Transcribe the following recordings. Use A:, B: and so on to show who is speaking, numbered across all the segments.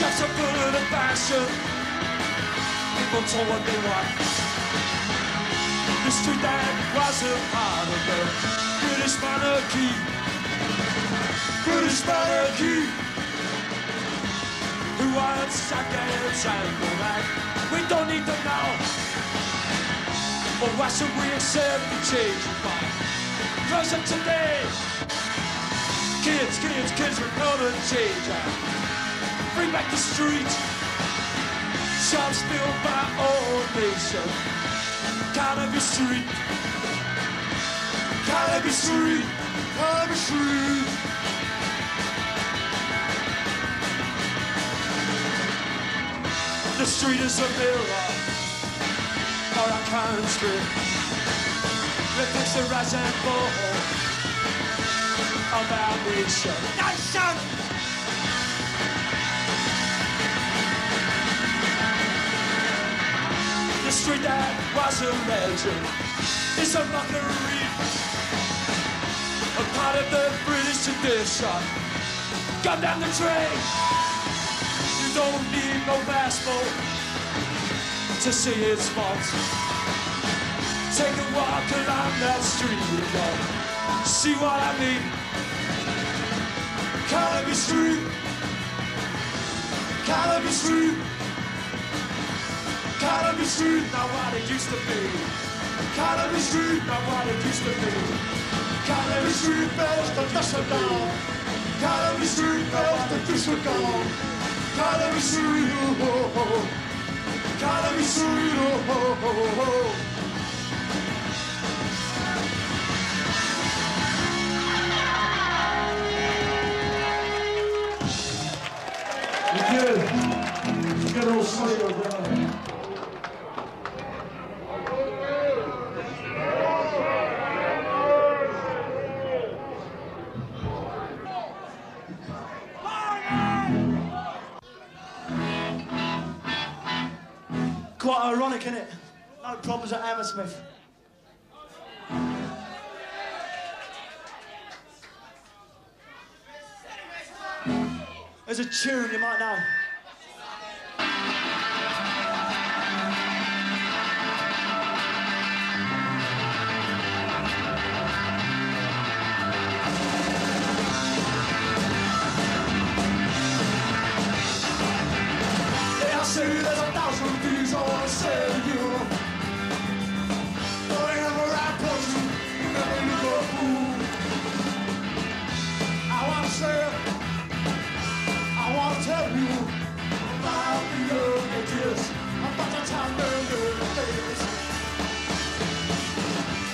A: Shots are full of the passion. People told what they want. The street that was a part of the British monarchy. British monarchy. Who wants seconds and the right? We don't need them now. But why should we accept the change of mind? Rise up today. Kids, we're gonna change. Bring back the street. Shops built by all nation. Carnaby Street. Carnaby Street. Carnaby Street. The street is a mirror for our country. Reflects the rise and fall of our nation. Nation! The street that was a legend is a mockery, a part of the British tradition. Come down the train. You don't need no passport to see its faults. Take a walk along that street, you go. See what I mean? Carnaby Street. Carnaby Street. Carnaby Street, not what it used to be. Carnaby Street, not what it used to be. Carnaby Street, bells the disregard. Carnaby Street, bells the disregard. Carnaby Street, oh, oh, oh. Carnaby Street, oh, oh, oh, oh.
B: You get all silent down.
C: Quite ironic, isn't it? No problems at Hammersmith. There's a tune you might know.
A: They all say there's 1,000 things I wanna say to you. Whenever I approach you, you never look a fool. I wanna say, I wanna tell you about the young ages, about the time the days.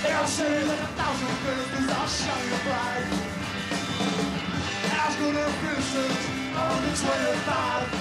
A: They all say that 1,000 things are shining bright. I was gonna visit on the 25.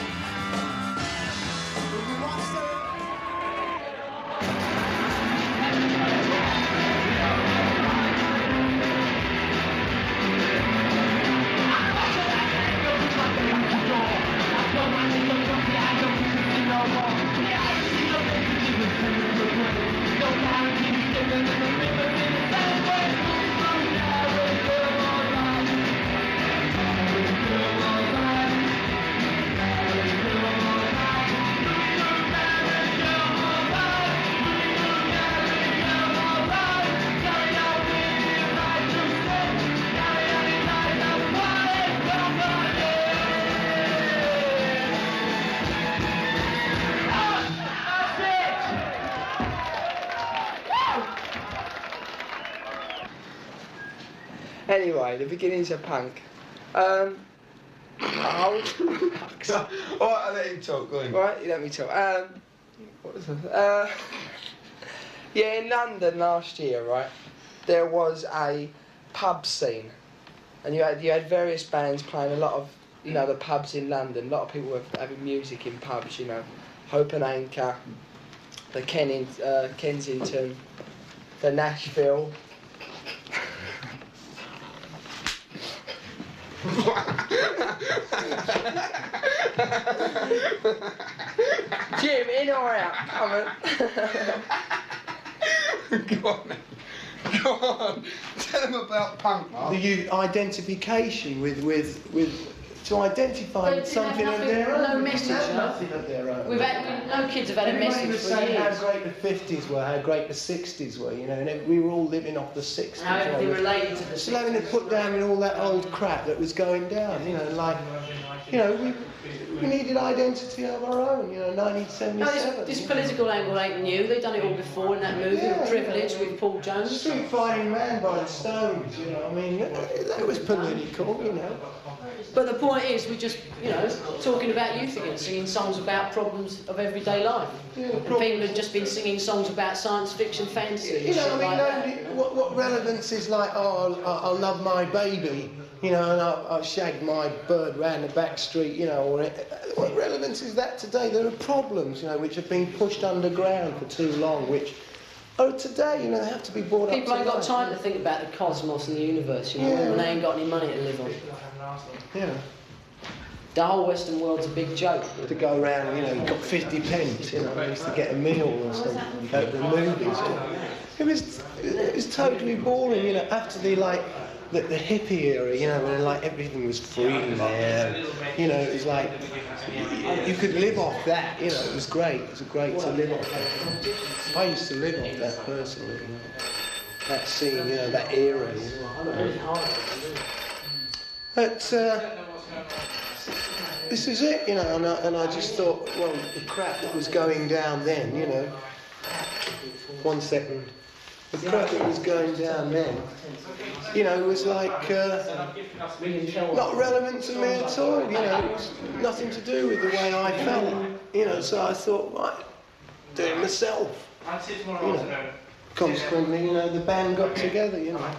D: Anyway, the beginnings of punk. Alright,
E: I'll let him talk, go on.
D: right, you let me talk. What was it? Yeah, in London last year, right, there was a pub scene, and you had various bands playing a lot of, you know, the pubs in London. A lot of people were having music in pubs, you know, Hope and Anchor, the Kensington, the Nashville. Jim, in or out? Come on.
E: Go on, mate. Go on. Tell him about punk, Mark.
C: The identification with
F: to identify with something of their own.
G: No
F: We
G: message,
F: didn't have
G: no.
F: nothing of their own.
G: No kids have had a
F: Everybody
G: message
F: was
G: for
F: saying how
G: years.
F: great the 50s were, how great the 60s were, you know, and we were all living off the 60s.
G: How everything
F: you know,
G: related to the
F: still having to put down with all that old crap that was going down, you know, like, you know, we needed identity of our own, you know, 1977.
G: No, this political angle ain't new. They've done it all before in that movie,
F: Yeah,
G: Privilege, with Paul Jones.
F: Street Fighting Man by the Stones, you know, I mean, that was political, you know.
G: But the point is, we just, you know, talking about youth again, singing songs about problems of everyday life.
F: Yeah,
G: and people have just been singing songs about science fiction, fantasy, and
F: You know,
G: shit
F: I mean,
G: like
F: nobody,
G: that.
F: what relevance is like, oh, I'll love my baby, you know, and I'll shag my bird round the back street, you know, or what relevance is that today? There are problems, you know, which have been pushed underground for too long, which are today, you know, they have to be brought up.
G: People ain't got time to think about the cosmos and the universe, you know,
F: Yeah.
G: when they ain't got any money to live on.
F: Yeah.
G: The whole Western world's a big joke.
F: To go around, you know, you got 50 pence, you know, I used to get a meal or something, go to the movies. It was totally boring, you know, after the hippie era, you know, when like everything was free there, you know, it was like, you could live off that, you know, it was great to live off that. I used to live off that personally, you know, that scene, you know, that era, you know. But, this is it, you know, and I just thought, well, the crap that was going down then, you know. 1 second. The crap that was going down then, you know, was like not relevant to me at all, you know. It was nothing to do with the way I felt, you know. So I thought, right, do it myself, you know. Consequently, you know, the band got together, you know.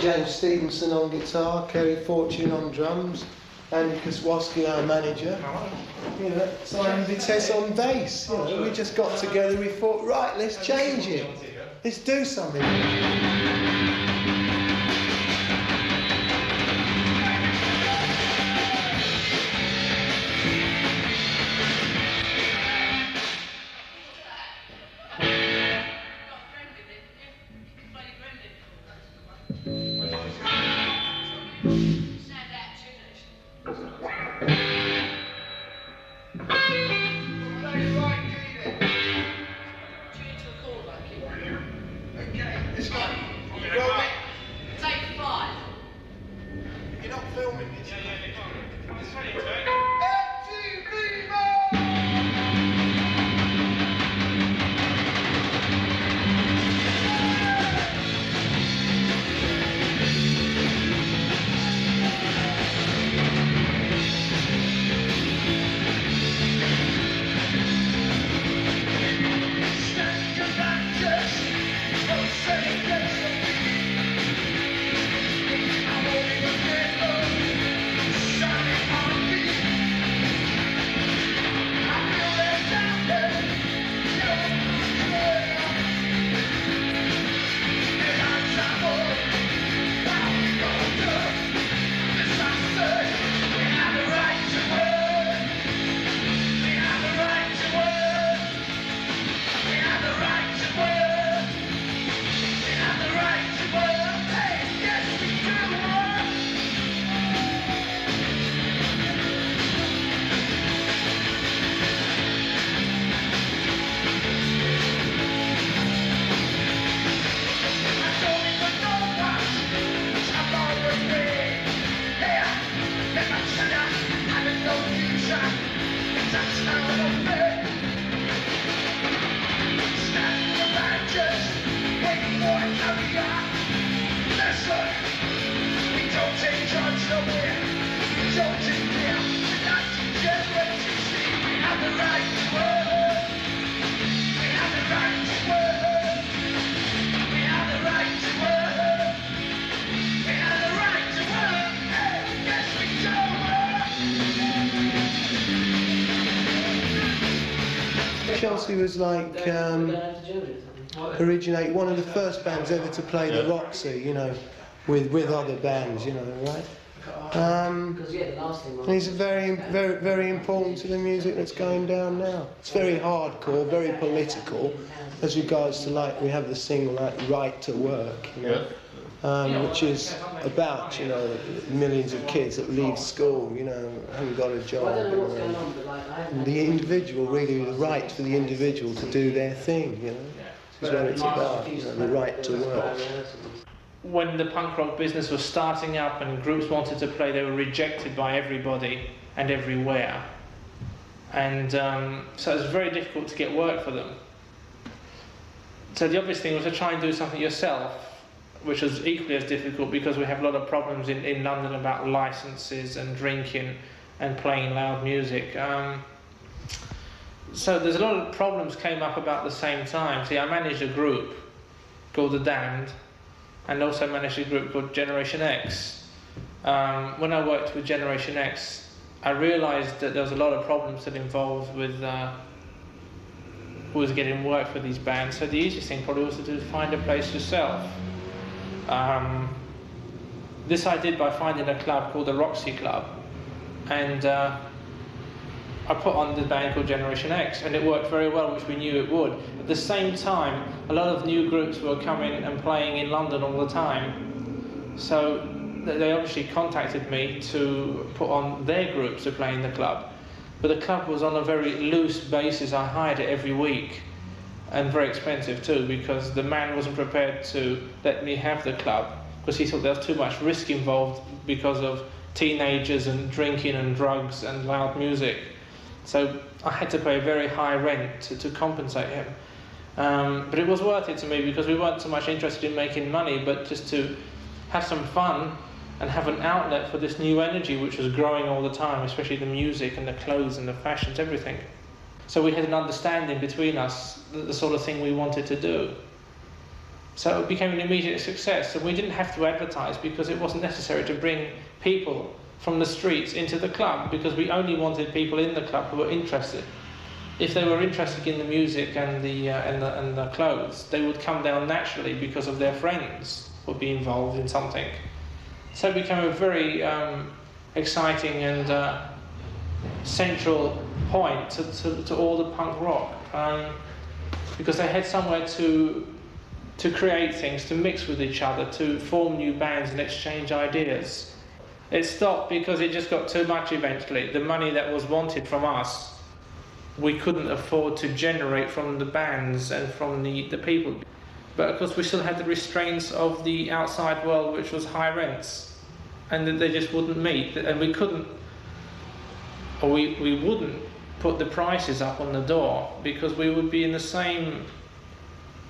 F: James Stevenson on guitar, Kerry Fortune on drums, Andy Koswowski, our manager, you know, Simon Vitesse on bass. You know, we just got together. We thought, right, let's change it. Let's do something. Chelsea was like originate one of the first bands ever to play the Roxy, you know, with other bands, you know, right? And he's very, very, very important to the music that's going down now. It's very hardcore, very political, as regards to, like, we have the single like "Right to Work," you know. which is about, you know, millions of kids that leave school, you know, haven't got a job. And the individual, really, the right for the individual to do their thing, you know, is what it's about, you know, the right to work.
H: When the punk rock business was starting up and groups wanted to play, they were rejected by everybody and everywhere. And so it was very difficult to get work for them. So the obvious thing was to try and do something yourself, which was equally as difficult because we have a lot of problems in London about licenses and drinking and playing loud music. So there's a lot of problems came up about the same time. See, I managed a group called The Damned, and also managed a group called Generation X. When I worked with Generation X, I realised that there was a lot of problems that involved with getting work for these bands. So the easiest thing probably was to find a place yourself. This I did by finding a club called the Roxy Club, and I put on the band called Generation X, and it worked very well, which we knew it would. At the same time, a lot of new groups were coming and playing in London all the time, so they obviously contacted me to put on their groups to play in the club. But the club was on a very loose basis. I hired it every week, and very expensive too, because the man wasn't prepared to let me have the club because he thought there was too much risk involved because of teenagers and drinking and drugs and loud music. So I had to pay a very high rent to compensate him. But it was worth it to me because we weren't so much interested in making money, but just to have some fun and have an outlet for this new energy which was growing all the time, especially the music and the clothes and the fashions, everything. So we had an understanding between us, the sort of thing we wanted to do. So it became an immediate success, and we didn't have to advertise because it wasn't necessary to bring people from the streets into the club, because we only wanted people in the club who were interested. If they were interested in the music and the clothes, they would come down naturally because of their friends would be involved in something. So it became a very exciting and central point to all the punk rock, because they had somewhere to create things, to mix with each other, to form new bands and exchange ideas. It stopped because it just got too much eventually. The money that was wanted from us, we couldn't afford to generate from the bands and from the people. But of course we still had the restraints of the outside world, which was high rents, and that they just wouldn't meet. And we couldn't, or we wouldn't put the prices up on the door, because we would be in the same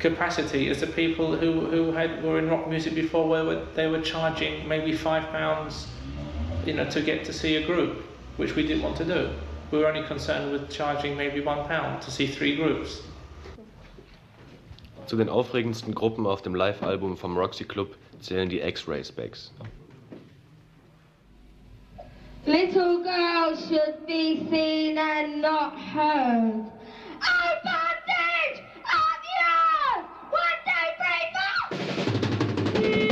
H: capacity as the people who were in rock music before, where they were charging maybe £5, you know, to get to see a group, which we didn't want to do. We were only concerned with charging maybe £1 to see 3 groups.
I: Zu den aufregendsten Gruppen auf dem Live-Album vom Roxy Club zählen die X-Racerbacks.
J: Little girls should be seen and not heard. Oh, bondage of you! 1, 2, 3, 4!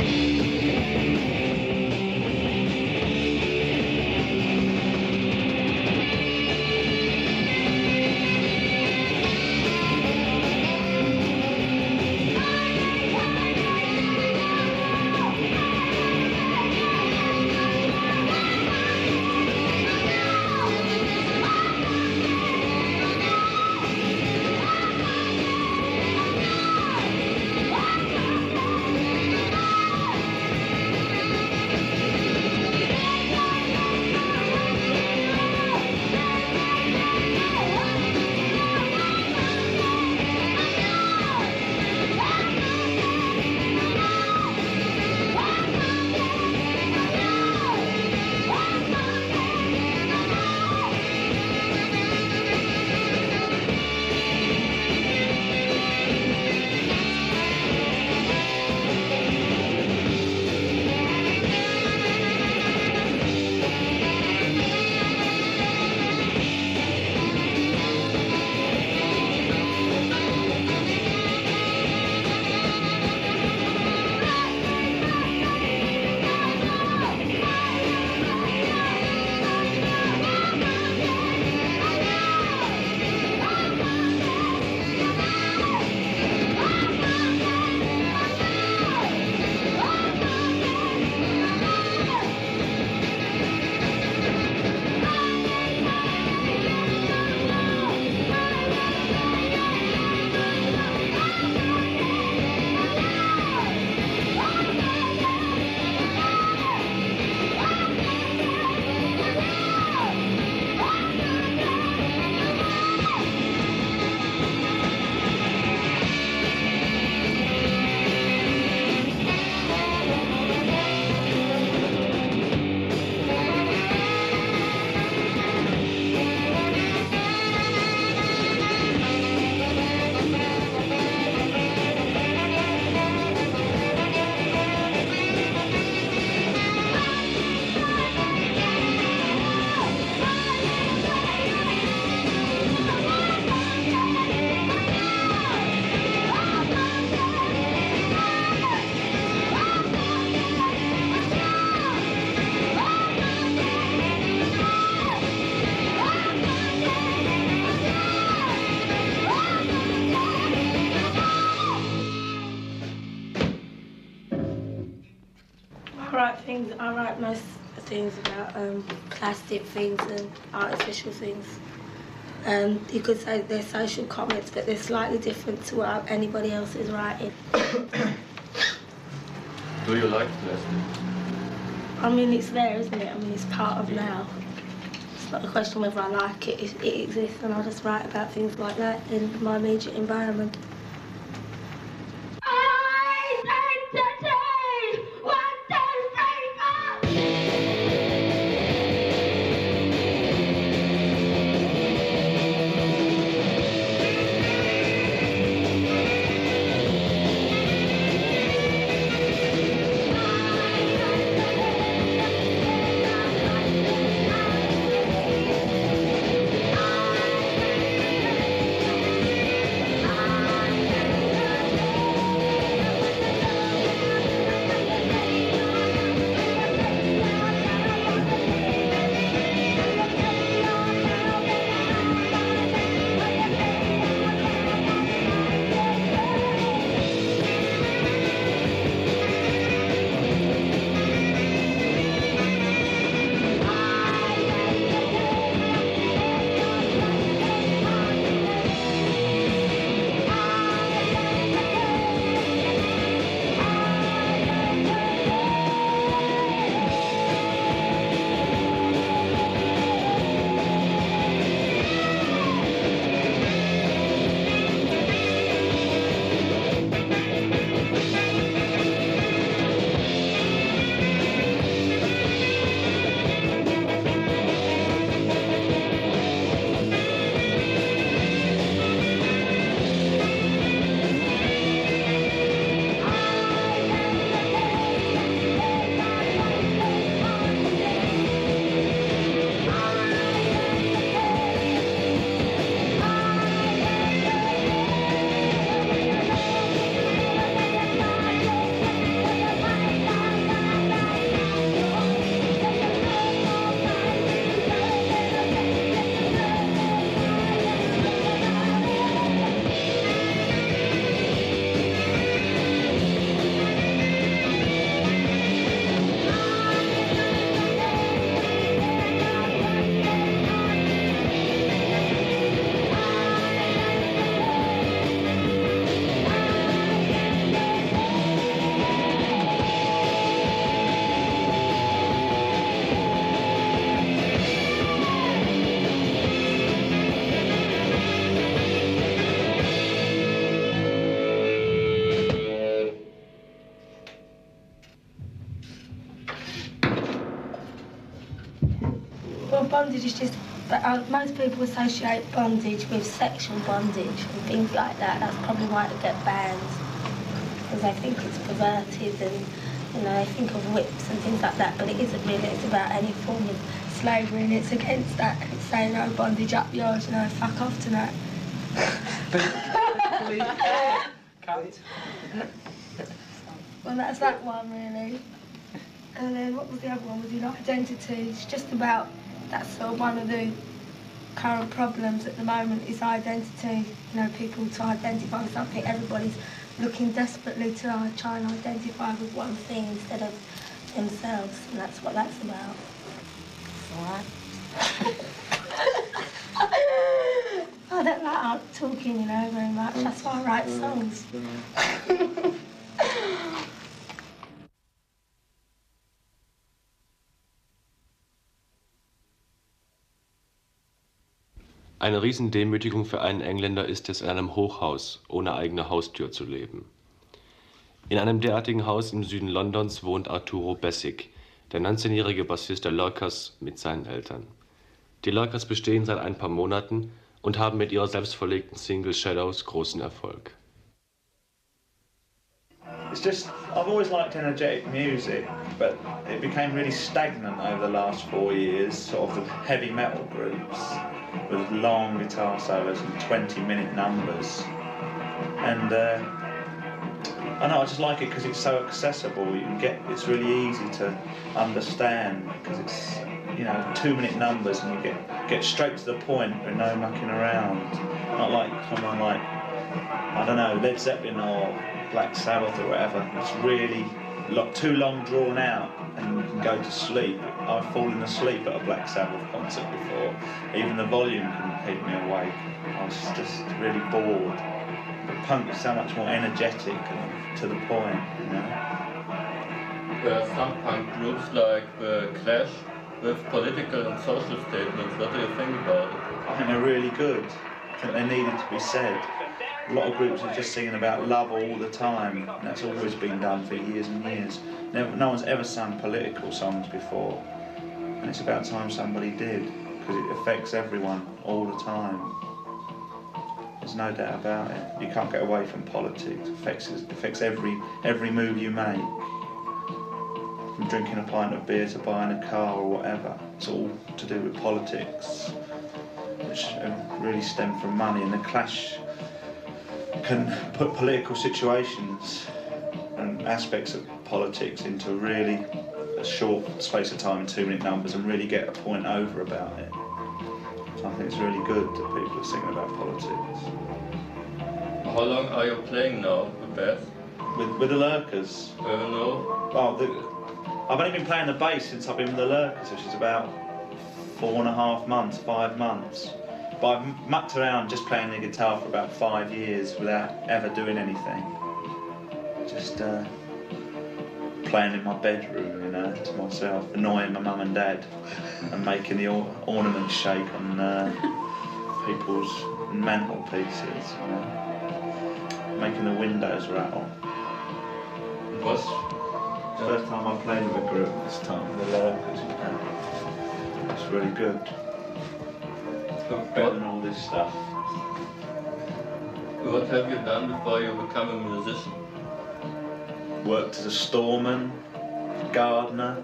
J: I write most things about plastic things and artificial things. You could say they're social comments, but they're slightly different to what anybody else is writing.
I: Do you like plastic?
J: I mean, it's there, isn't it? I mean, it's part of now. It's not a question whether I like it. It exists, and I'll just write about things like that in my immediate environment. Well, bondage is just, most people associate bondage with sexual bondage and things like that. That's probably why they get banned, because they think it's perverted and, you know, they think of whips and things like that, but it isn't really. It's about any form of slavery, and it's against that. It's saying, no, bondage up yours, you know, fuck off tonight.
H: Cut.
J: Well, that's that one, really. And then what was the other one? Was it identity? It's just about, that's sort of one of the current problems at the moment is identity. You know, people to identify with something. Everybody's looking desperately to try and identify with one thing instead of themselves, and that's what that's about. All right. I don't like talking, you know, very much. That's why I write songs.
I: Eine Riesendemütigung für einen Engländer ist es, in einem Hochhaus ohne eigene Haustür zu leben. In einem derartigen Haus im Süden Londons wohnt Arturo Bessick, der 19-jährige Bassist der Lurkers, mit seinen Eltern. Die Lurkers bestehen seit ein paar Monaten und haben mit ihrer selbstverlegten Single Shadows großen Erfolg.
B: It's just, I've always liked energetic music, but it became really stagnant over the last 4 years, sort of the heavy metal groups with long guitar solos and 20-minute numbers. And I know, I just like it because it's so accessible. You can get, it's really easy to understand because it's, you know, 2-minute numbers and you get straight to the point with no mucking around. Not like someone like, I don't know, Led Zeppelin or Black Sabbath or whatever. It's really too long drawn out and you can go to sleep. I've fallen asleep at a Black Sabbath concert before. Even the volume couldn't keep me awake. I was just really bored. But punk is so much more energetic and to the point, you know.
K: There are some punk groups like the Clash with political and social statements. What do you think about it?
B: I think they're really good. I think they needed to be said. A lot of groups are just singing about love all the time, and that's always been done for years and years. No one's ever sung political songs before, and it's about time somebody did, because it affects everyone all the time. There's no doubt about it. You can't get away from politics. It affects every move you make. From drinking a pint of beer to buying a car or whatever. It's all to do with politics, which really stem from money. And the Clash can put political situations and aspects of politics into really a short space of time, 2-minute numbers, and really get a point over about it. So I think it's really good that people are singing about politics.
K: How long are you playing now with Beth?
B: With the Lurkers?
K: No.
B: Well, I've only been playing the bass since I've been with the Lurkers, which is about 4.5 months, 5 months. But I've mucked around just playing the guitar for about 5 years without ever doing anything. Just playing in my bedroom, you know, to myself, annoying my mum and dad, and making the ornaments shake on people's mantelpieces, you know, making the windows rattle.
K: What's
B: the first time I played with a group this time, the Lurkers, you know. It's really good. Better than all this stuff.
K: What have you done before you become a musician?
B: Worked as a storeman, gardener,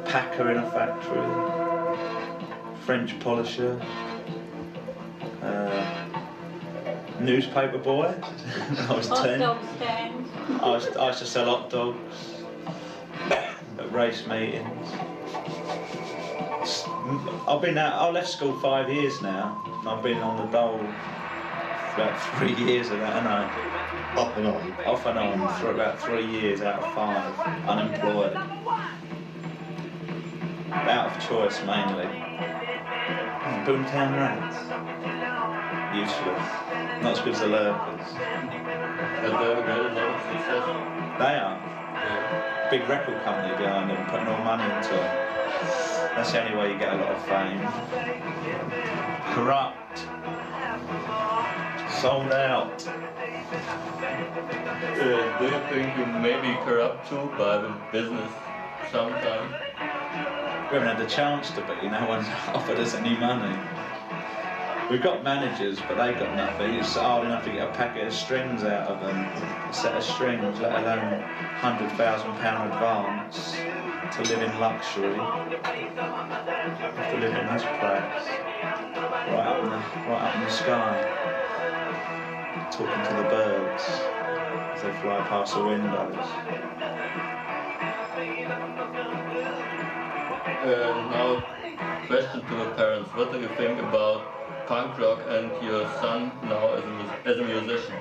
B: packer in a factory, French polisher, newspaper boy. I was 10.
L: Hot dog stand.
B: I used to sell hot dogs at race meetings. I left school 5 years now, and I've been on the dole for about 3 years of that, haven't I?
F: Off and on.
B: Off and on for about 3 years out of 5, unemployed. Out of choice mainly. Boomtown Rats. Useless. Not as good as the Lurkers.
K: But they're a lot of success.
B: They are. Yeah. Big record company behind them, putting all money into it. That's the only way you get a lot of fame. Corrupt. Sold out.
K: Do you think you may be corrupt too by the business sometime?
B: We haven't had the chance to be. No one's offered us any money. We've got managers, but they've got nothing. It's hard enough to get a packet of strings out of them, a set of strings, let alone £100,000 advance to live in luxury. To live in this place, right up in the sky, talking to the birds as they fly past the windows.
K: Now, question to the parents: what do you think about punk rock and your son now as a musician?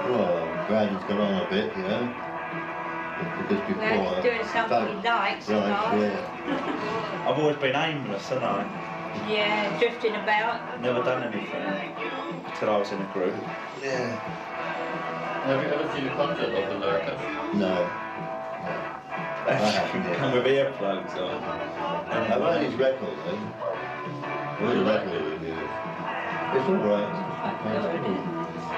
F: Well, I'm glad he's gone on a bit, you know. Because before,
L: he's doing something he likes.
F: Right, yeah.
B: I've always been aimless, haven't I?
L: Yeah, drifting about.
B: Never done anything until I was in a group.
F: Yeah.
K: Have you ever seen a concert of the Lurkers?
F: No.
B: Come with earplugs on.
F: I've heard his record, though. What a record it is. It's alright.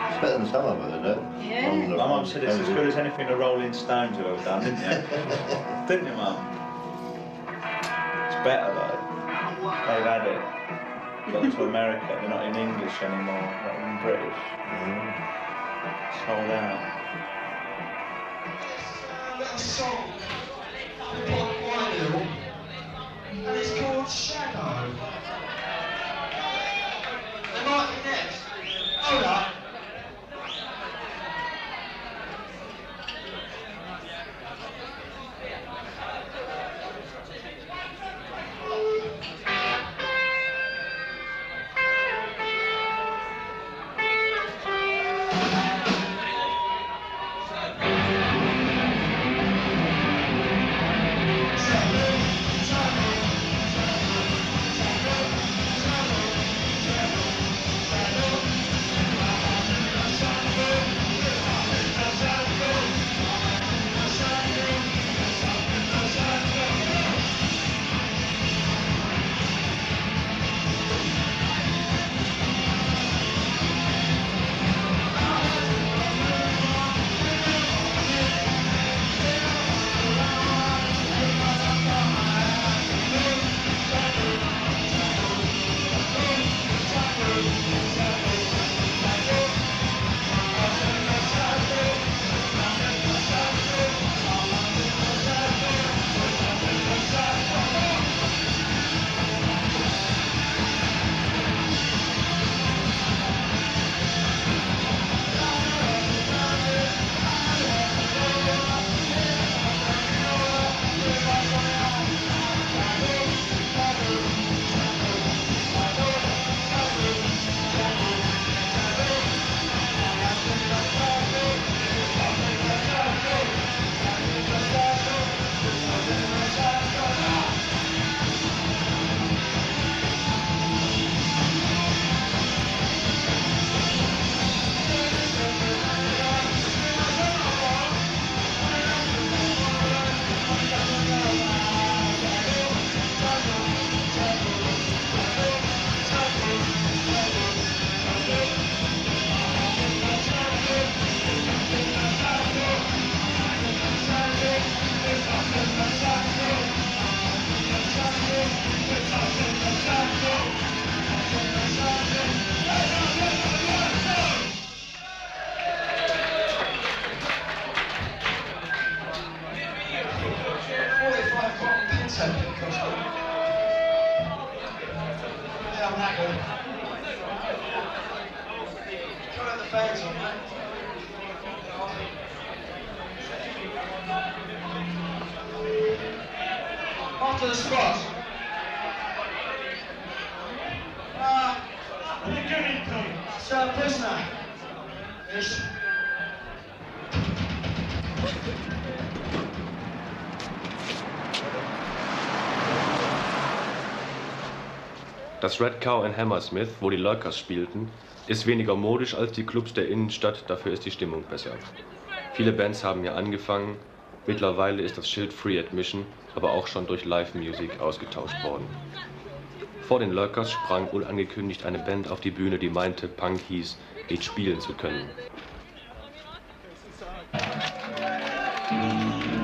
F: It's better than some of them, though.
L: Yeah.
B: My mum said it's as good as anything the Rolling Stones have ever done, didn't you? Didn't you, Mum? It's better, though. They've had it. Got to America, they're not in English anymore, not in British. Sold out.
M: And it's called Shadow. They might be next. Hold up. On to the spot. Sir, prisoner. Yes.
I: Das Red Cow in Hammersmith, wo die Lurkers spielten, ist weniger modisch als die Clubs der Innenstadt, dafür ist die Stimmung besser. Viele Bands haben hier angefangen, mittlerweile ist das Schild Free Admission, aber auch schon durch Live-Music ausgetauscht worden. Vor den Lurkers sprang unangekündigt eine Band auf die Bühne, die meinte, Punk hieß, nicht spielen zu können.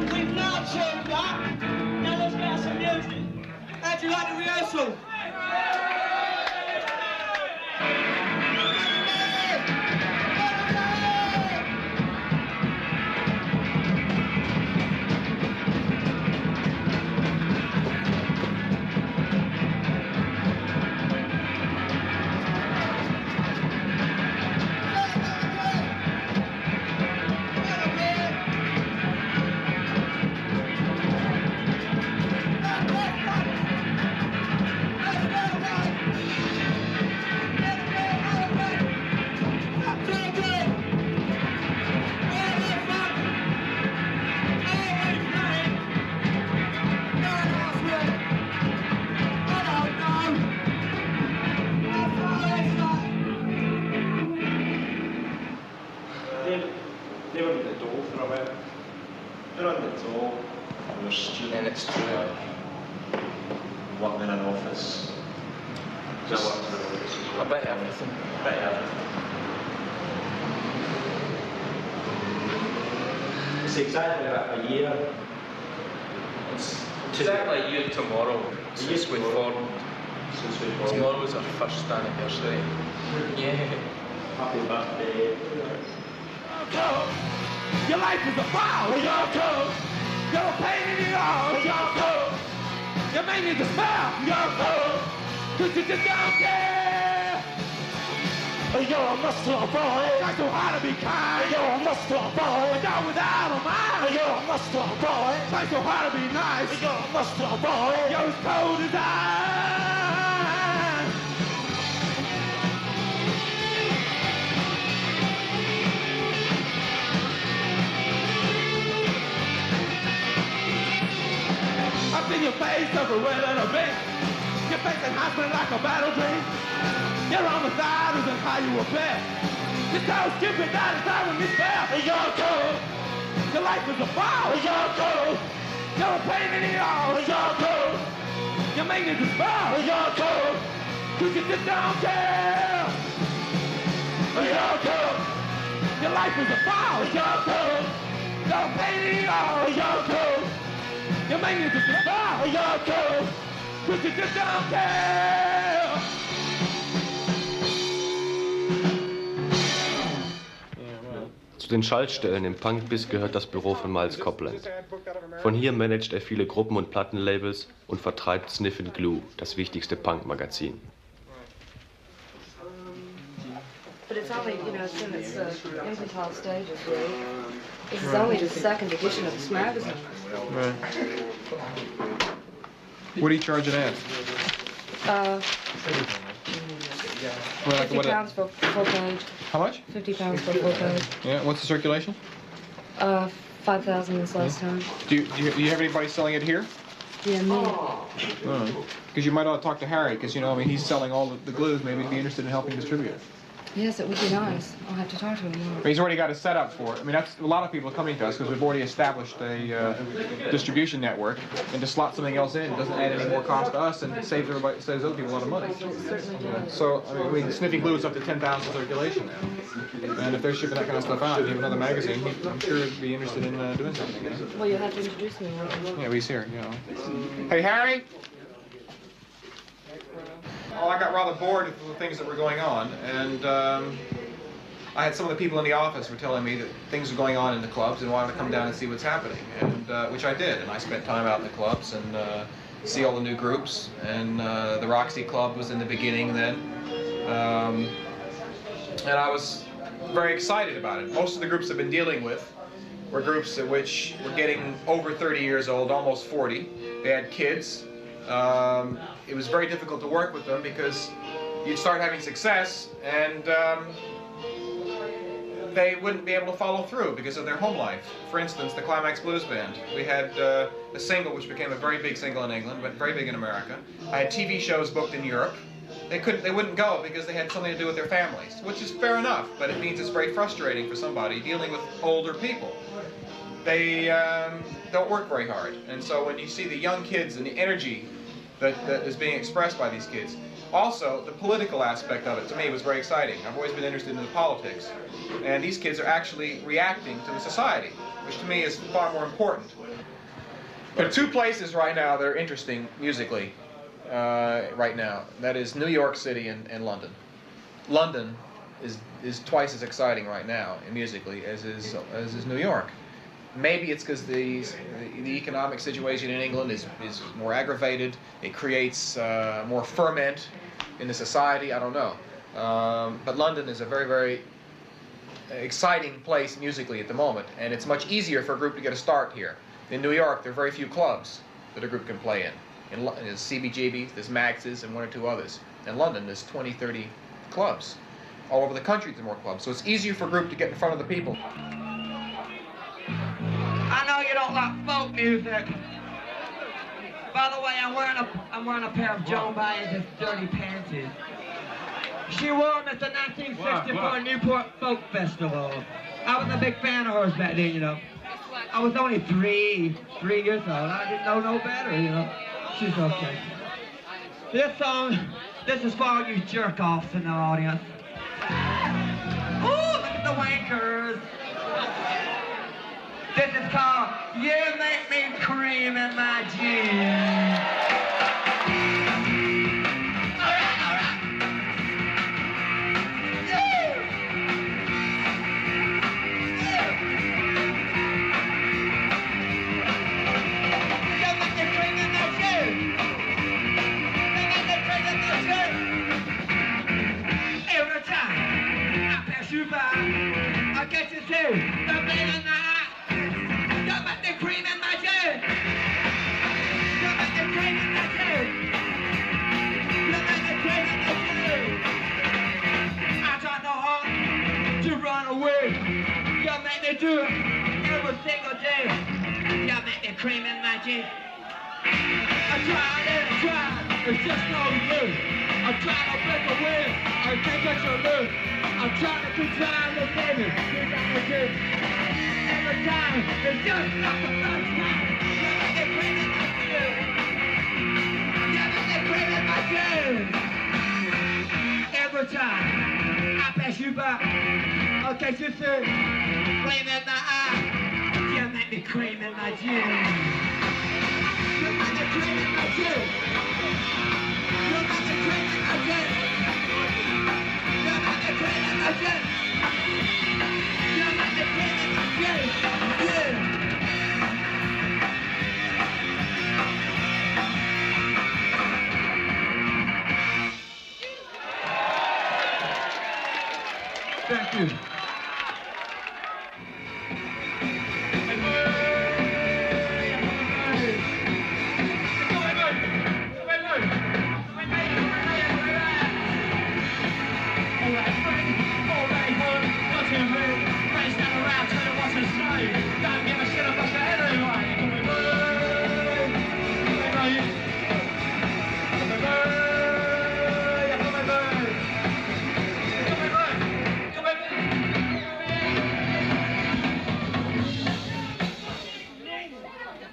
M: We've now turned up. Now let's get some music. How'd you like the rehearsal?
N: And it's true. Working in an office. Just
D: I bet everything.
N: It's exactly a year. It's exactly a year tomorrow since we formed.
D: Tomorrow was our first anniversary. Yeah.
N: Happy birthday.
A: Your life is a foul, you're cool. You're a pain in the arms, you're cool. Your man is a spell, you're cool. Cause you just don't care. You're a muscular boy. Try so hard to be kind. You're a muscular boy. You're without a mind. You're a muscular boy. Try so hard to be nice. You're a muscular boy. You're as cold as ice. I've seen your face over red and a bit. Your face enhancement like a battle dream. Your homicide isn't how you were best. You're so stupid that it's driving me spell. You're cool. Your life is a foul. You're cool. You're a pain in the arms. You're cool. Your maintenance is foul. You're cool. Cause you just don't care. You're cool. Your life is a foul. You're cool. You're a pain in the arms. You're cool. Your maintenance is foul. You're cool. Cause you just don't care.
I: Zu den Schaltstellen im Punkbiss gehört das Büro von Miles Copland. Von hier managt er viele Gruppen und Plattenlabels und vertreibt Sniff and Glue, das wichtigste Punk-Magazin.
O: But it's only, you know, it's in its infantile stages, really. This is only the second edition of this magazine.
P: Right. What do you charge it at? Well, like
O: £50 for full page.
P: How much?
O: £50 for full page.
P: Yeah. What's the circulation?
O: 5,000 this last time.
P: Do you have anybody selling it here?
O: Yeah, me.
P: Because you might ought to talk to Harry, because, you know, I mean, he's selling all the glues. Maybe he'd be interested in helping distribute it.
O: Yes, it would be nice. I'll have to talk to him more.
P: But he's already got a setup for it. I mean, that's a lot of people are coming to us because we've already established a distribution network, and to slot something else in doesn't add any more cost to us and saves other people a lot of money. So, I mean, Sniffing Glue is up to 10,000 circulation now, and if they're shipping that kind of stuff out, and you have another magazine, I'm sure he'd be interested in doing something.
O: Well, you'll have to introduce me.
P: Yeah, he's here. You know. Hey, Harry. Well, I got rather bored with the things that were going on, and I had some of the people in the office were telling me that things were going on in the clubs and wanted to come down and see what's happening, and which I did, and I spent time out in the clubs and see all the new groups, and the Roxy Club was in the beginning then, and I was very excited about it. Most of the groups I've been dealing with were groups at which were getting over 30 years old, almost 40. They had kids. It was very difficult to work with them because you'd start having success and they wouldn't be able to follow through because of their home life. For instance, the Climax Blues Band. We had a single which became a very big single in England, went very big in America. I had TV shows booked in Europe. They wouldn't go because they had something to do with their families, which is fair enough, but it means it's very frustrating for somebody dealing with older people. They don't work very hard, and so when you see the young kids and the energy that is being expressed by these kids, also the political aspect of it to me was very exciting. I've always been interested in the politics, and these kids are actually reacting to the society, which to me is far more important. There are two places right now that are interesting musically right now. That is New York City and London. London is twice as exciting right now musically as is New York. Maybe it's because the economic situation in England is more aggravated. It creates more ferment in the society. I don't know. But London is a very, very exciting place musically at the moment, and it's much easier for a group to get a start here. In New York, there are very few clubs that a group can play in. There's CBGB, there's Max's, and one or two others. In London, there's 20, 30 clubs. All over the country, there's more clubs. So it's easier for a group to get in front of the people.
M: I know you don't like folk music. By the way, I'm wearing a pair of Joan Baez's dirty panties. She wore them at the 1964 Newport Folk Festival. I was a big fan of hers back then, you know. I was only three years old. I didn't know no better, you know. She's okay. This song, this is for all you jerk-offs in the audience. Ooh, look at the wankers. This is called You Make Me Cream in My Jeans. Alright, alright. Yeah. Yeah. You make me cream in my jeans. You make me cream in my jeans. Every time I pass you by, I get you too. The baby night. You make the cream in my jeans. You make the cream in my jeans. You make the cream in my jeans. I try so hard to run away. You make me do it every single day. You make the cream in my jeans. I tried and I tried, it's just no use. I try to break away, I can't get your loose. I'm trying to control the baby, you got me good. Every time, it's just not the first time. You make the cream in my jeans. You make the cream in my jeans. Every time I pass you by, I'll catch you soon. Flame in my eye. You make me cream in my jeans. You make the cream in my jeans. You make the cream in my jeans. You make the cream in my jeans. You make the cream in my jeans. Yeah. Thank you.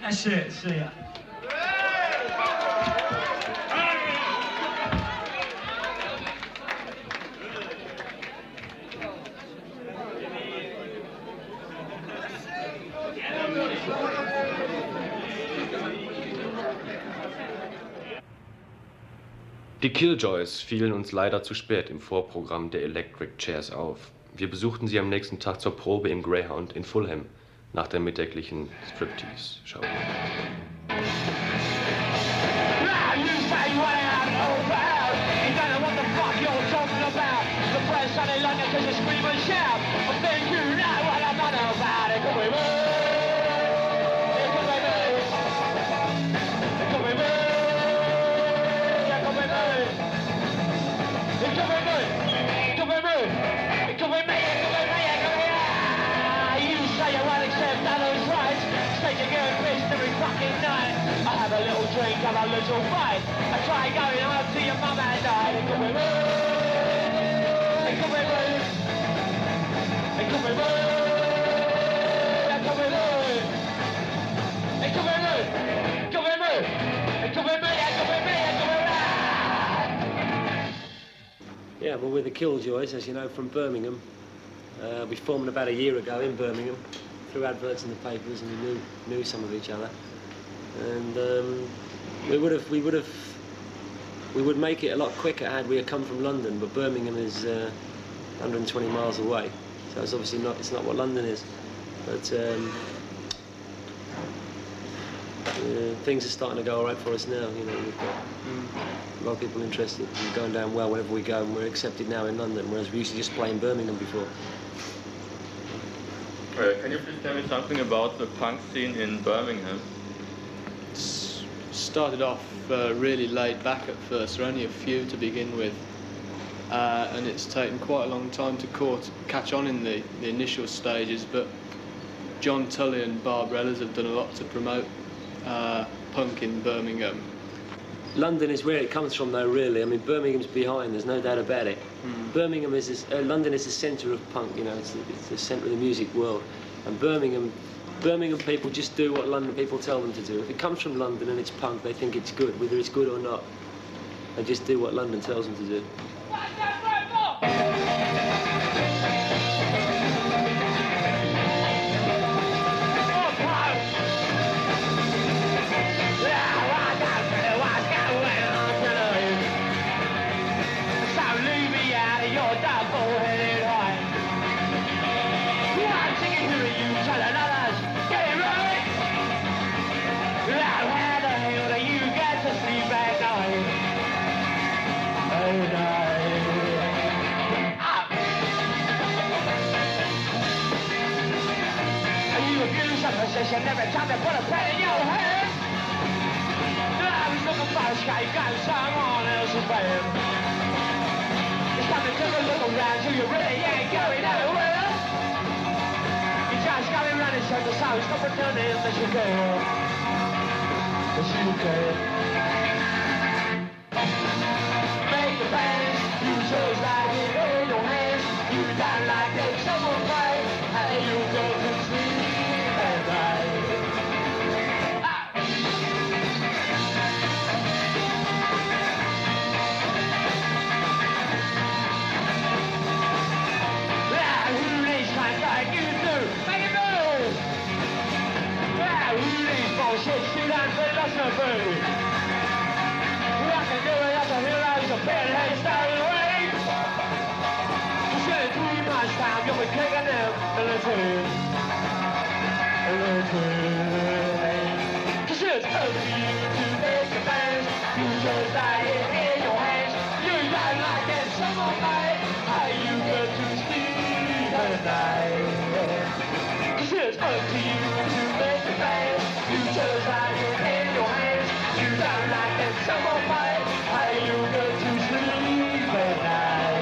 M: That's it, see ya.
I: Die Killjoys fielen uns leider zu spät im Vorprogramm der Electric Chairs auf. Wir besuchten sie am nächsten Tag zur Probe im Greyhound in Fulham nach der mittäglichen Striptease-Show.
M: Sunday London, cause you scream and shout. fucking night. I have a little drink, have a little fight. I try going home to your mum and dad. It could be me. It could be me. It could be me. It could be me. It could be me. It could be me. It could be me. It could be me. It could be me.
Q: Yeah, well, we're the Killjoys, as you know, from Birmingham. We formed about a year ago in Birmingham, through adverts in the papers, and we knew some of each other. And we would make it a lot quicker had we come from London, but Birmingham is 120 miles away, so it's obviously it's not what London is. But things are starting to go all right for us now. You know, we've got a lot of people interested. We're going down well wherever we go, and we're accepted now in London, whereas we used to just play in Birmingham before.
K: Can you please tell me something about the punk scene in Birmingham?
R: It's started off really laid back at first. There were only a few to begin with, and it's taken quite a long time to catch on in the initial stages. But John Tully and Barbarellas have done a lot to promote punk in Birmingham.
Q: London is where it comes from, though, really. I mean, Birmingham's behind, there's no doubt about it. Birmingham is, London is the centre of punk, you know, it's the centre of the music world. And Birmingham people just do what London people tell them to do. If it comes from London and it's punk, they think it's good, whether it's good or not. They just do what London tells them to do.
M: Every time they put a pen in your hand, I was looking for a scapegoat, someone else's band. It's time to take a look around you, you really ain't going nowhere. You just got me running circles, so stop pretending that you care. That you care. Make the plans, you chose like it in your hands. You don't like that someone play, and you go to sleep at night. Bullshit, shoot and say that's no food. I can do it as a hero's a bedhead staying away. You said 3 months time, you'll be kicking them in the tune. Cause it's up to you to make the plans. You just lie in your hands. You don't like it, someone mate. How you get to sleep at night. Cause it's up to you to make the plans. You just have it in your hands. You don't like it, someone might. How you go to sleep at night.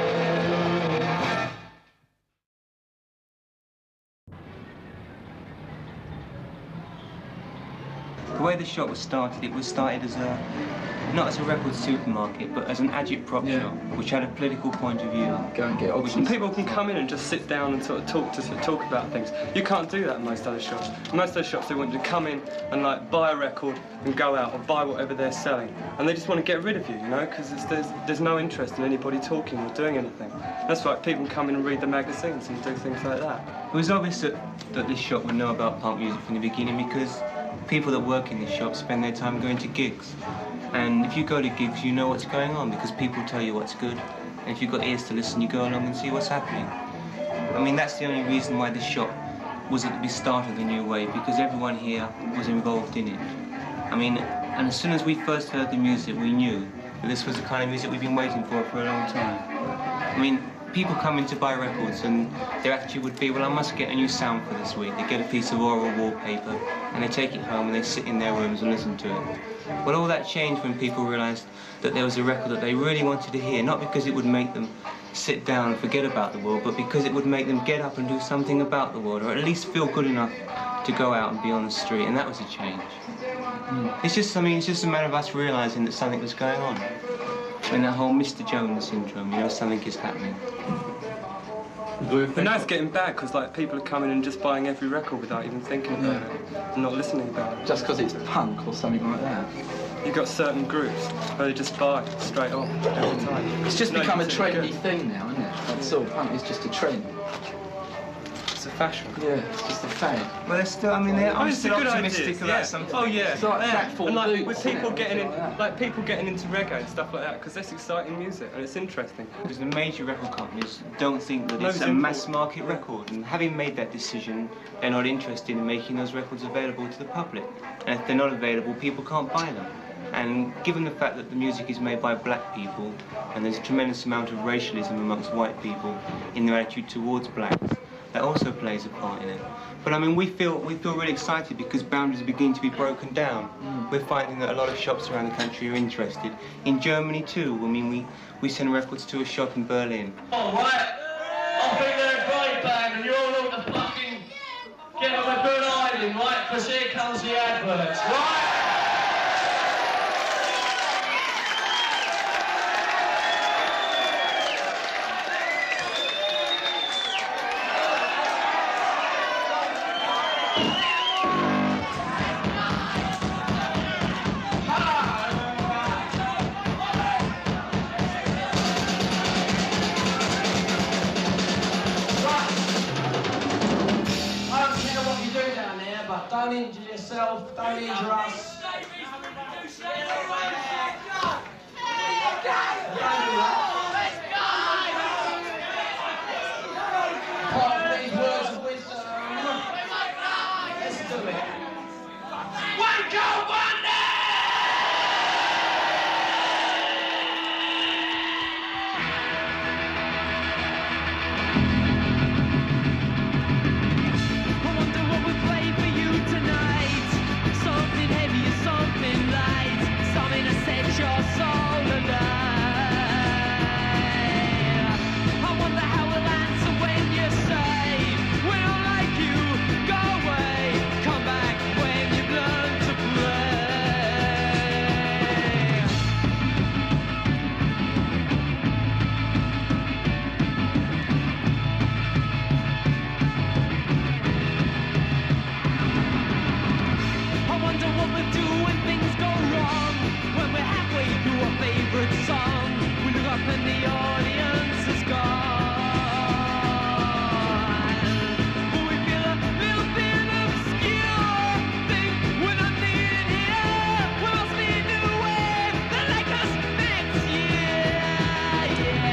S: The way the shop was started, it was started as not as a record supermarket, but as an agitprop shop, which had a political point of view.
T: Go and get options.
U: And people can come in and just sit down and sort of talk about things. You can't do that in most other shops. In most other shops, they want you to come in and like buy a record and go out, or buy whatever they're selling, and they just want to get rid of you, you know, because there's no interest in anybody talking or doing anything. That's why people come in and read the magazines and do things like that.
S: It was obvious that this shop would know about punk music from the beginning, because people that work in this shop spend their time going to gigs. And if you go to gigs, you know what's going on, because people tell you what's good. And if you've got ears to listen, you go along and see what's happening. I mean, that's the only reason why this shop was at the start of the new wave, because everyone here was involved in it. I mean, and as soon as we first heard the music, we knew that this was the kind of music we've been waiting for a long time. I mean, people come in to buy records and their attitude would be, well, I must get a new sound for this week. They get a piece of oral wallpaper and they take it home and they sit in their rooms and listen to it. Well, all that changed when people realised that there was a record that they really wanted to hear, not because it would make them sit down and forget about the world, but because it would make them get up and do something about the world, or at least feel good enough to go out and be on the street, and that was a change. It's just, I mean, it's just a matter of us realising that something was going on. And that whole Mr. Jones syndrome, you know, something is happening.
U: But now it's getting bad because like people are coming and just buying every record without even thinking about it and not listening about it.
T: Just because it's punk or something like that.
U: You've got certain groups where they just buy straight off every time.
T: It's just become a trendy thing now, isn't it? Like, so punk is just a trend.
U: It's a fashion.
T: Yeah, it's just a fad.
S: Well, they're still, I mean, I'm
U: it's
S: still
U: a good
S: optimistic
U: idea.
S: about something.
U: Oh yeah.
T: It's like platform
U: and like
T: boots,
U: with people
T: isn't it?
U: getting in, like people getting into reggae and stuff like that, because that's exciting music and it's interesting.
S: Because the major record companies don't think that it's a
U: simple.
S: mass market record, and having made that decision, they're not interested in making those records available to the public. And if they're not available, people can't buy them. And given the fact that the music is made by black people, and there's a tremendous amount of racialism amongst white people in their attitude towards blacks, that also plays a part in it. But I mean, we feel really excited because boundaries are beginning to be broken down. We're finding that a lot of shops around the country are interested. In Germany too, I mean, we send records to a shop in Berlin.
M: All right, I think they're a great band and you all ought to fucking get them a good hiding, right? Because here comes the adverts, right?
C: Don't injure yourself, don't injure us. Part of these words of wisdom. Let's do it. Wake up,
M: your soul alive. I wonder how we'll answer when you say we don't like you, go away, come back when you've learned to I wonder what we'll do when things go wrong. When we're halfway through our favorite song, we look up and the audience is gone. But we feel a little bit obscure. Think we're not needed here. We must be a new wave that like us next year. Yeah.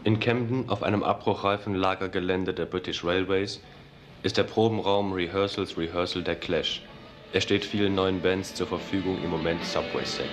I: In Camden auf einem abbruchreifen Lagergelände der British Railways ist der Probenraum Rehearsal der Clash. Er steht vielen neuen Bands zur Verfügung, im Moment Subway Sect.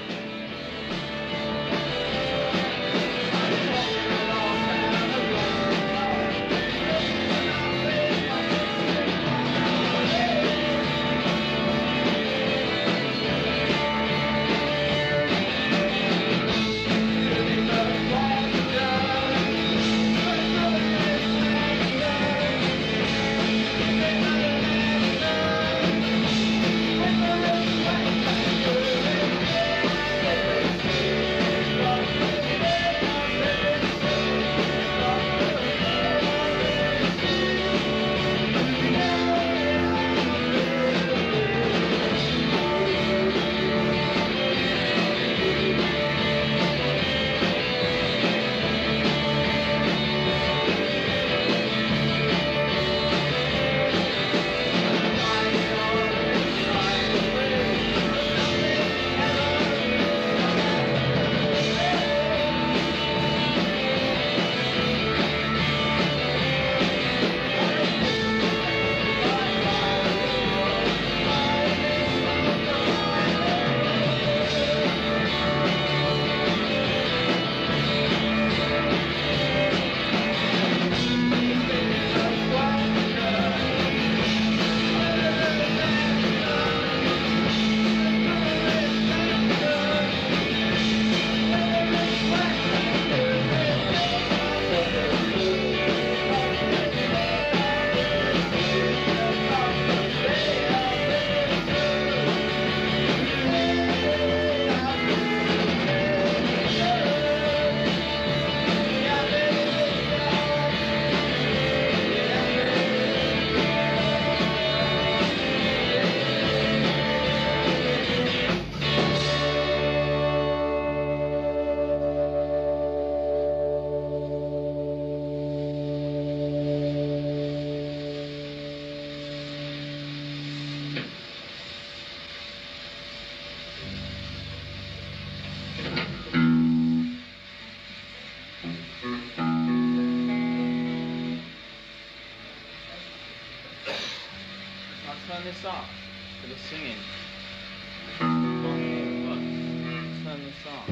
H: turn this up for the singing. Turn this up.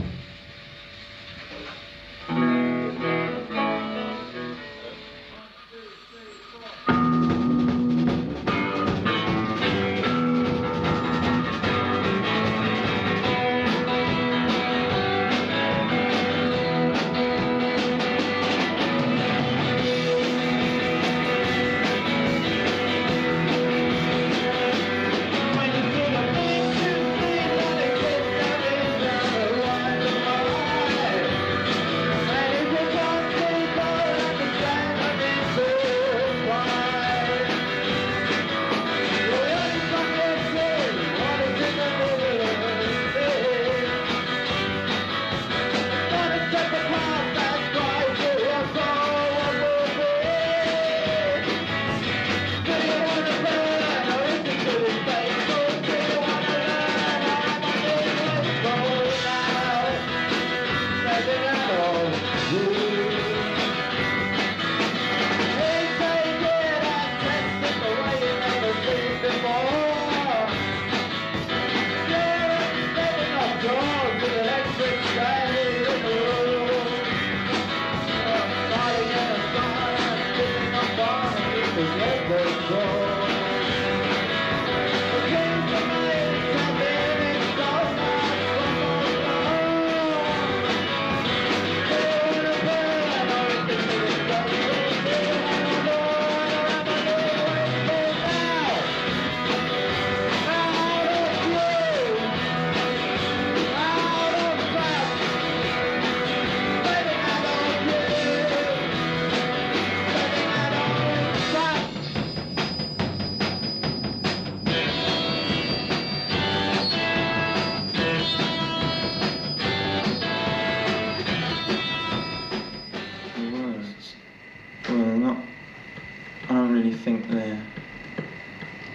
S: think they're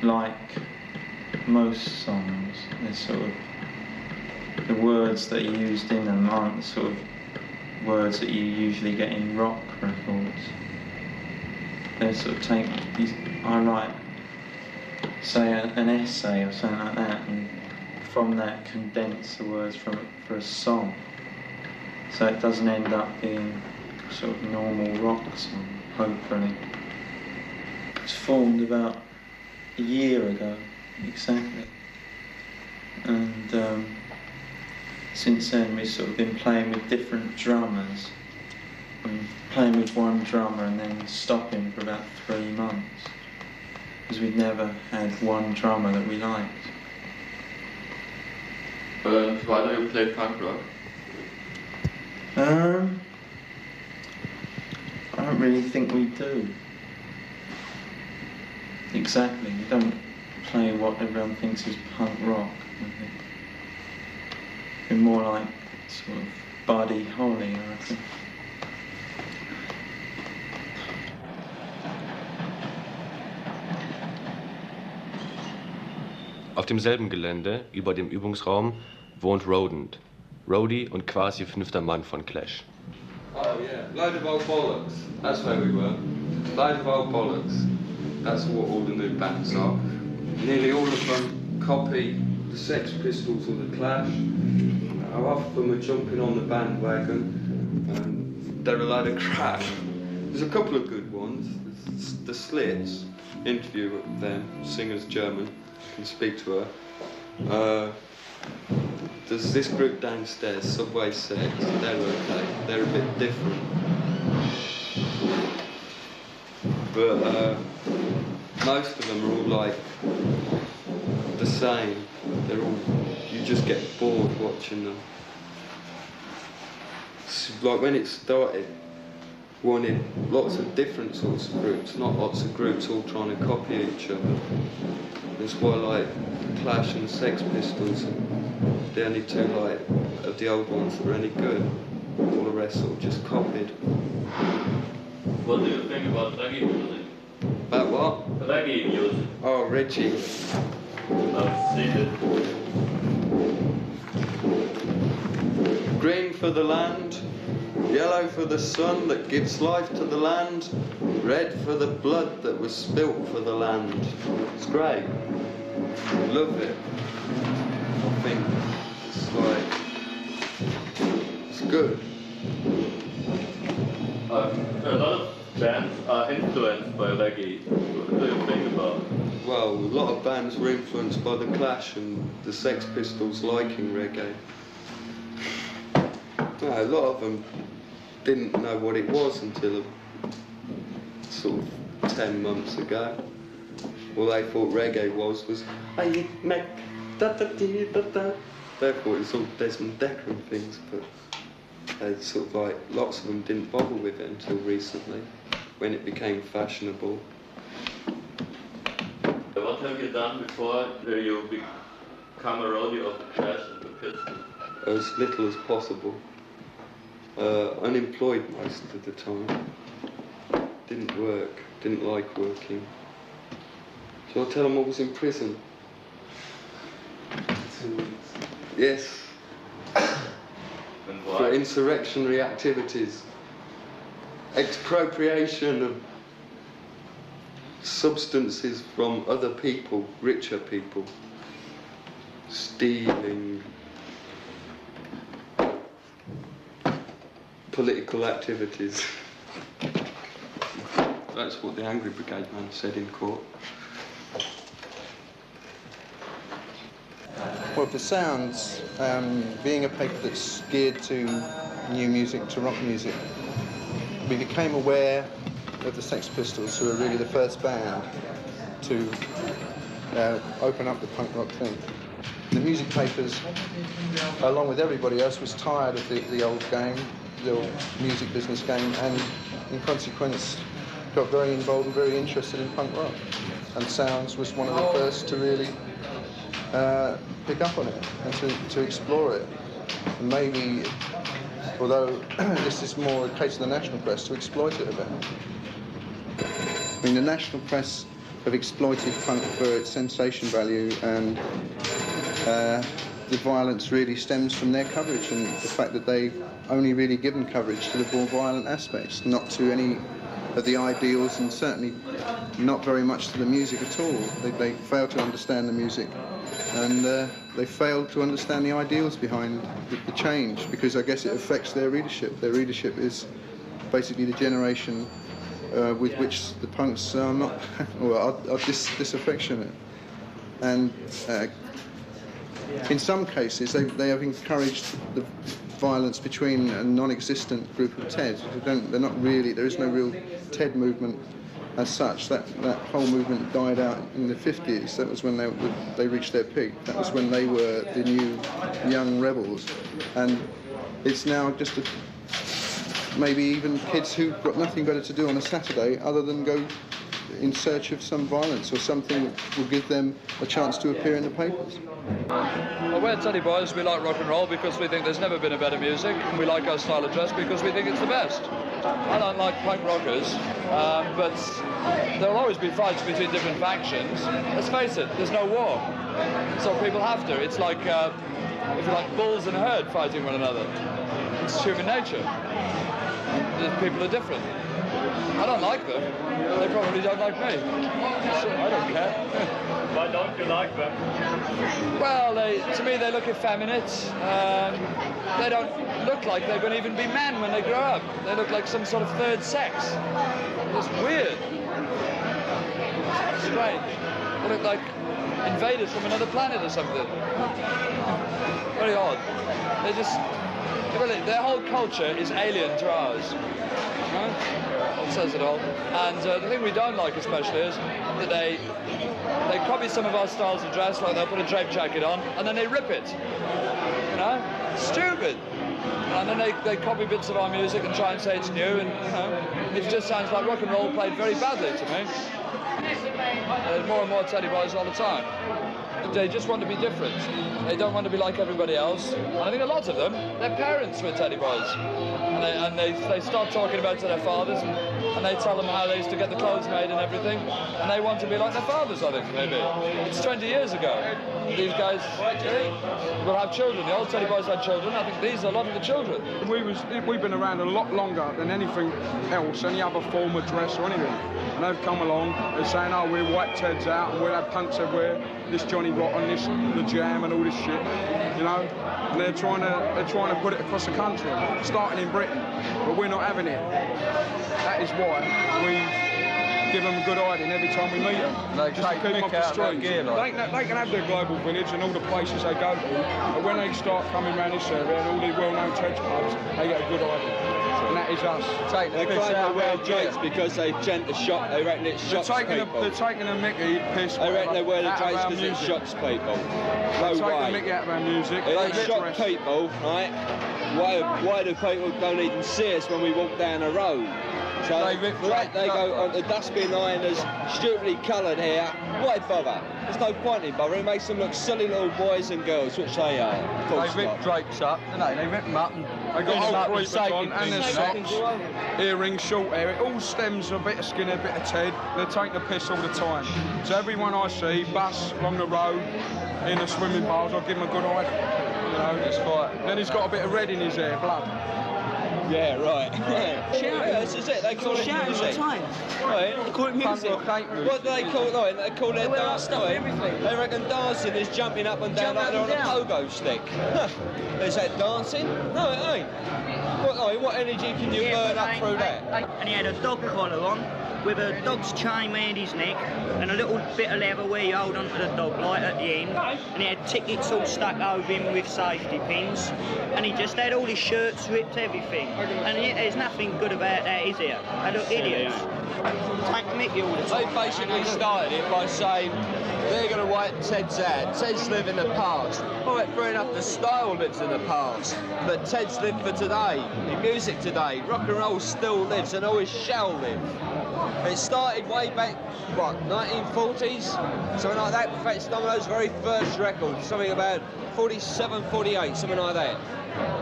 S: like most songs. They're sort of, the words that are used in them aren't the sort of words that you usually get in rock records. They sort of take, I write, say an essay or something like that, and from that condense the words for a song. So it doesn't end up being sort of normal rock song, hopefully. It was formed about a year ago, exactly. And since then we've sort of been playing with different drummers. And playing with one drummer and then stopping for about 3 months. Because we'd never had one drummer that we liked.
K: Why do you play punk rock?
S: I don't really think we do. Exactly, we don't play what everyone thinks is punk rock. We're more like sort of Buddy Holly, I reckon.
I: Auf demselben Gelände, über dem Übungsraum, wohnt Rodent. Rody und quasi 5. Mann von Clash.
E: Oh yeah, load of old bollocks. That's where we were. Load of old bollocks. That's what all the new bands are. Nearly all of them copy the Sex Pistols or the Clash. Half of them are jumping on the bandwagon, and they're a load of crap. There's a couple of good ones. The Slits, interview with them, singer's German, can speak to her. There's this group downstairs, Subway Sex, they're okay, they're a bit different. But most of them are all like the same. They're all, you just get bored watching them. It's like when it started, wanted lots of different sorts of groups, not lots of groups all trying to copy each other. That's why like Clash and Sex Pistols are the only two like of the old ones that were any good. All the rest sort of just copied.
K: What do you think about reggae music?
E: About what?
K: Reggae music.
E: Oh, Reggie.
K: I've seen it.
F: Green for the land, yellow for the sun that gives life to the land, red for the blood that was spilt for the land. It's great. Love it. I think it's like, it's good.
K: A lot of bands are influenced by reggae. What do you think about?
F: Well, a lot of bands were influenced by The Clash and the Sex Pistols liking reggae. No, a lot of them didn't know what it was until sort of 10 months ago. All they thought reggae was I make da da dee da da. They thought it was all Desmond Dekker and things, but they sort of like, lots of them didn't bother with it until recently, when it became fashionable.
K: What have you done before you become a roadie of the Clash and the Pistols?
F: As little as possible. Unemployed most of the time. Didn't work, didn't like working. Shall I tell them I was in prison? 2 weeks. Yes.
K: And why?
F: For insurrectionary activities. Expropriation of substances from other people, richer people. Stealing. Political activities. That's what the Angry Brigade man said in court.
G: Well, for Sounds, being a paper that's geared to new music, to rock music, we became aware of the Sex Pistols, who were really the first band to open up the punk rock thing. The music papers, along with everybody else, was tired of the old game, the old music business game, and in consequence got very involved and very interested in punk rock. And Sounds was one of the first to really pick up on it and to explore it. And maybe, although this is more a case of the national press, to exploit it a bit. I mean, the national press have exploited punk for its sensation value, and the violence really stems from their coverage and the fact that they've only really given coverage to the more violent aspects, not to any of the ideals, and certainly not very much to the music at all. They fail to understand the music, and they fail to understand the ideals behind the change, because I guess it affects their readership. Their readership is basically the generation with which the punks are not, or are disaffectionate. And in some cases, they have encouraged the violence between a non-existent group of TED. They're not really, there is no real TED movement as such. That whole movement died out in the 50s. That was when they reached their peak. That was when they were the new young rebels. And it's now just maybe even kids who've got nothing better to do on a Saturday other than go in search of some violence or something that will give them a chance to appear in the papers.
V: Well, we're Teddy Boys. We like rock and roll because we think there's never been a better music, and we like our style of dress because we think it's the best. I don't like punk rockers, but there'll always be fights between different factions. Let's face it, there's no war, so people have to. It's like, if you like, bulls and herd fighting one another. It's human nature. People are different. I don't like them. They probably don't like me. So I don't care.
K: Why don't you like them?
V: Well, to me, they look effeminate. They don't look like they're going to even be men when they grow up. They look like some sort of third sex. It's weird. Strange. They look like invaders from another planet or something. Very odd. They just... Really, their whole culture is alien to ours. Right? It says it all. And the thing we don't like especially is that they copy some of our styles of dress, like they'll put a drape jacket on and then they rip it. You know? Stupid. And then they copy bits of our music and try and say it's new, and you know, it just sounds like rock and roll played very badly to me. There's more and more Teddy Boys all the time. They just want to be different. They don't want to be like everybody else. And I think a lot of them, their parents were Teddy Boys. And they start talking about to their fathers, and and they tell them how they used to get the clothes made and everything, and they want to be like their fathers, I think, maybe. It's 20 years ago. These guys will have children. The old Teddy Boys had children. I think these are a lot of the children.
J: We've been around a lot longer than anything else, any other form of dress or anything. And they've come along and saying, oh, we're white Teds out and we'll have punks everywhere, this Johnny Rotten, this the Jam and all this shit, you know. And they're trying to put it across the country, starting in Britain, but we're not having it. That is why we give them a good hiding every time we meet them.
V: They
J: just to keep them off the streets. They can have their global village and all the places they go to, but when they start coming around this area and all these well-known Teds pubs, they get a good hiding. And that is us.
L: They claim they wear drapes because they gent the shop. They reckon it shocks people.
J: They're taking a mickey piss.
L: They reckon they wear the drapes because it shocks people. No way.
J: They're taking the mickey out of our music.
L: If they shock people, right? Why do people don't even see us when we walk down the road? So they go on the dustbin liners, stupidly coloured hair. Why bother? There's no point in bothering. It makes them look silly little boys and girls, which they are.
V: They rip drapes up, don't they? They rip them up and
J: they got old creepers on and their socks, earrings, short hair. It all stems a bit of Skinner, a bit of Ted. They take the piss all the time. So everyone I see, bus along the road, in the swimming pools, I'll give him a good eye. You know, that's fine. Then he's got a bit of red in his hair, blood.
L: Yeah, right. Yeah, this is it. They call it music. Right.
V: They call it music.
L: What do they call it? They call it dance. They reckon dancing is jumping up and down like they're on a pogo stick. Is that dancing? No, it ain't. What energy can you burn up through that?
W: And he had a dog collar on with a dog's chain round his neck and a little bit of leather where you hold onto the dog light at the end, and he had tickets all stuck over him with safety pins, and he just had all his shirts ripped, everything, and there's nothing good about that, is there? They look idiots. Take Mickey all the time.
L: They basically started it by saying they're going to wipe Ted's out. Ted's live in the past. All right, fair enough, the style lives in the past, but Ted's live for today, in music today. Rock and roll still lives and always shall live. It started way back, what, 1940s? Something like that. In fact, some of those very first records, something about 47, 48, something like that.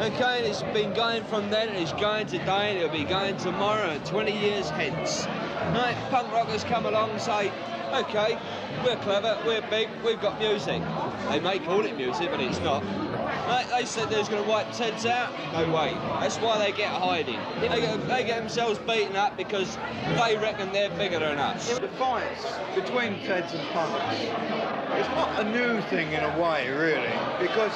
L: Okay, and it's been going from then, and it's going today, and it'll be going tomorrow, and 20 years hence. Right, punk rockers come along and say, okay, we're clever, we're big, we've got music. They may call it music, but it's not. Right, they said they was going to wipe Teds out. No way. That's why they get hiding. They get themselves beaten up because they reckon they're bigger than us.
X: The fights between Teds and punks, it's not a new thing in a way, really, because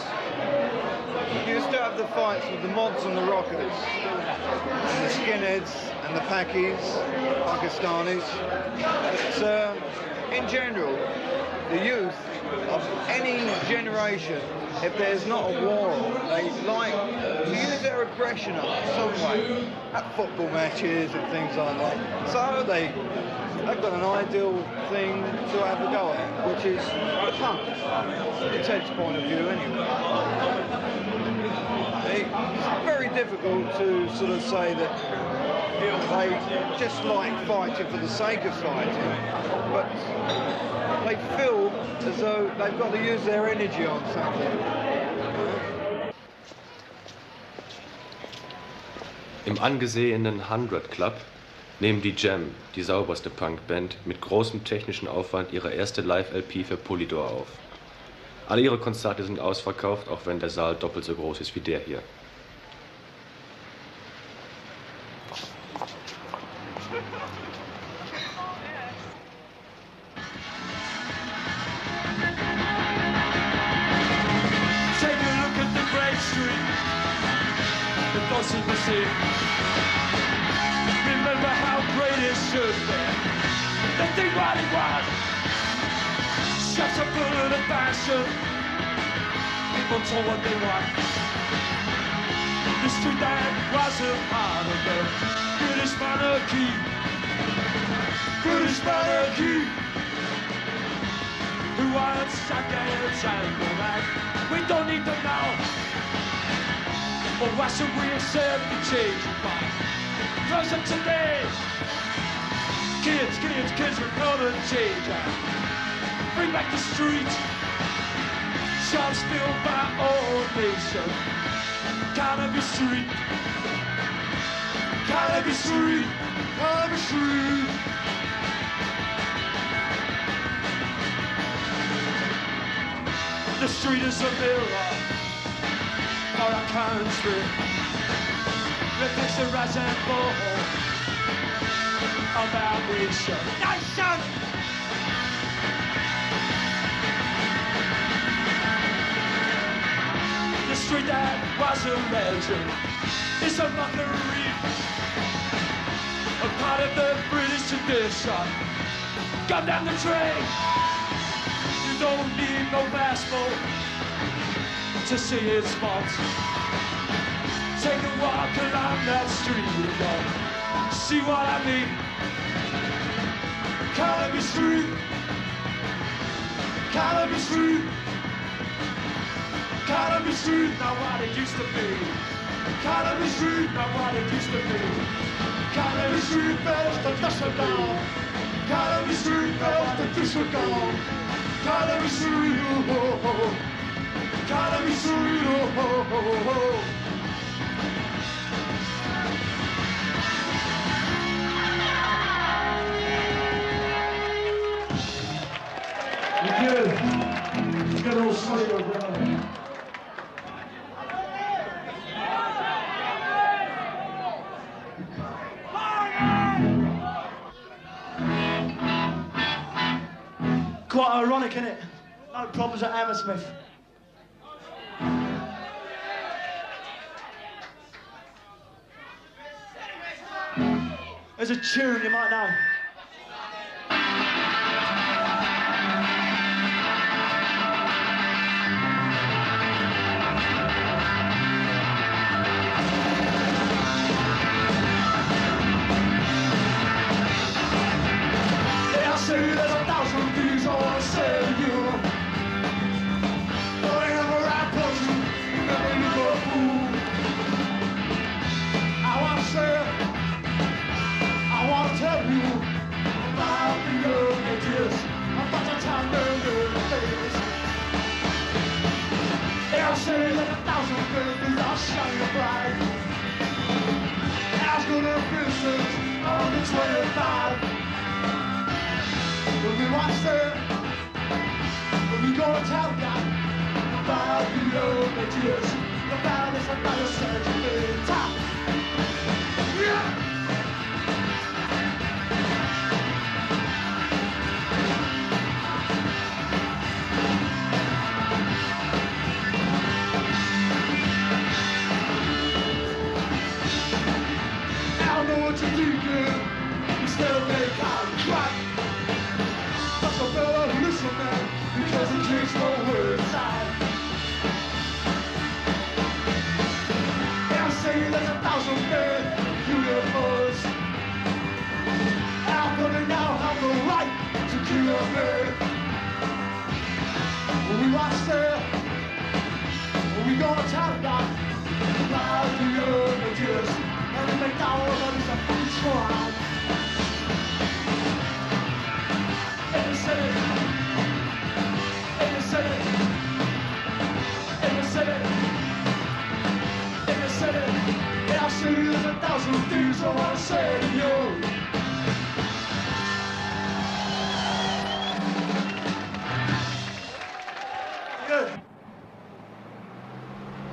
X: you used to have the fights with the mods and the rockers, and the skinheads and the Pakis, Pakistanis. But in general, the youth of any generation, if there's not a war on, they like to use their aggression up some way at football matches and things like that. So they've got an ideal thing to have a go at, which is the punk, from Ted's point of view anyway. It's very difficult to sort of say that they just like fighting for the sake of fighting, but they feel as though they've got to use their energy on something.
I: Im angesehenen 100 Club nehmen die Jam, die sauberste Punkband, mit großem technischen Aufwand ihre erste Live-LP für Polydor auf. Alle ihre Konzerte sind ausverkauft, auch wenn der Saal doppelt so groß ist wie der hier.
A: Remember how great it should be. The thing what it was. Such a bullet of fashion. People told what they want. The street that was a part of the British monarchy. British monarchy. Who wants seconds and go back? We don't need to know. Or why should we accept the change of mind? Cause of today, kids will come and change us. Bring back the streets, shall still my own nation. Cannabis Street, Cannabis Street. Carnaby Street. The street is a mirror for our country. Reflects the rise and fall of our nation. Nation! The street that was a legend is a mockery, a part of the British tradition. Come down the train. You don't need no passport to see its faults. Take a walk along that street, see what I mean. Carnaby Street, Carnaby Street, Carnaby Street, not what it used to be. Carnaby Street, not what it used to be. Carnaby Street, bells to Düsseldorf. Carnaby Street, bells to Düsseldorf. Carnaby Street, oh, oh, oh. Carnaby Street, oh, oh, oh, oh. Thank you. Good old Sligo brother. Quite ironic, isn't it? No problems at Hammersmith. There's a tune you might know. There's 1,000 views on sale, you. But ever I told you, never look a fool. I wanna say, I wanna tell you about the old ages, about the time the days. They'll say that 1,000 babies are shining bright. As good as business on the 25. When we watch them, when we go to town, God, about the old ages, about this another surgery top. Yeah! I don't know what you're thinking, you still make out crack. So better listen, man, because it takes no word inside. They'll say there's 1,000 men, universe. How come they now have the right to kill a man? When we watch them, when we go to town about the images, and they make our bodies a fucking shrine. And you said it, and you said it, and you said it, and you said it, and I'll say there's 1,000 things I want to say to you.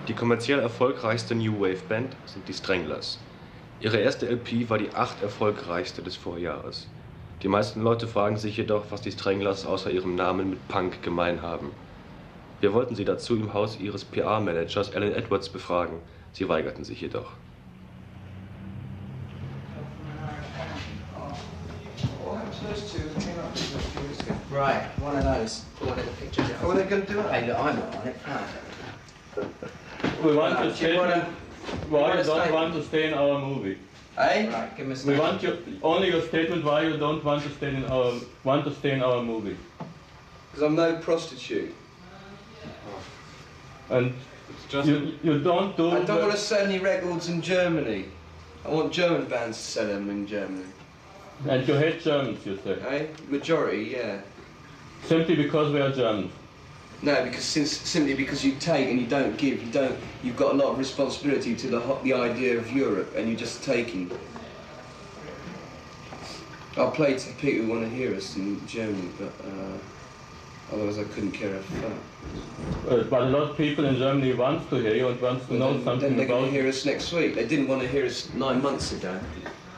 I: Die kommerziell erfolgreichste New Wave Band sind die Stranglers. Ihre erste LP war die 8 erfolgreichste des Vorjahres. Die meisten Leute fragen sich jedoch, was die Stranglers außer ihrem Namen mit Punk gemein haben. Wir wollten sie dazu im Haus ihres PR-Managers Alan Edwards befragen. Sie weigerten sich jedoch.
C: Right, one of those. One of the pictures. Oh, they're going to do it? Hey, look, I'm not on it.
K: We want to stay. Why you don't want to stay in our movie?
C: Hey, right, give me a
K: we want you only your statement why you don't want to stay in our movie.
C: Because I'm no prostitute.
K: And you don't do.
C: I don't want to sell any records in Germany. I want German bands to sell them in Germany.
K: And you hate Germans, you say?
C: Hey, majority, yeah.
K: Simply because we are Germans.
C: No, because simply because you take and you don't give. You've got a lot of responsibility to the idea of Europe, and you're just taking.
B: I'll play to people who want to hear us in Germany, but otherwise I couldn't care a fuck.
K: But a lot of people in Germany want to hear you and want to know something
B: Then they're
K: about
B: going to hear us next week. They didn't want to hear us 9 months ago.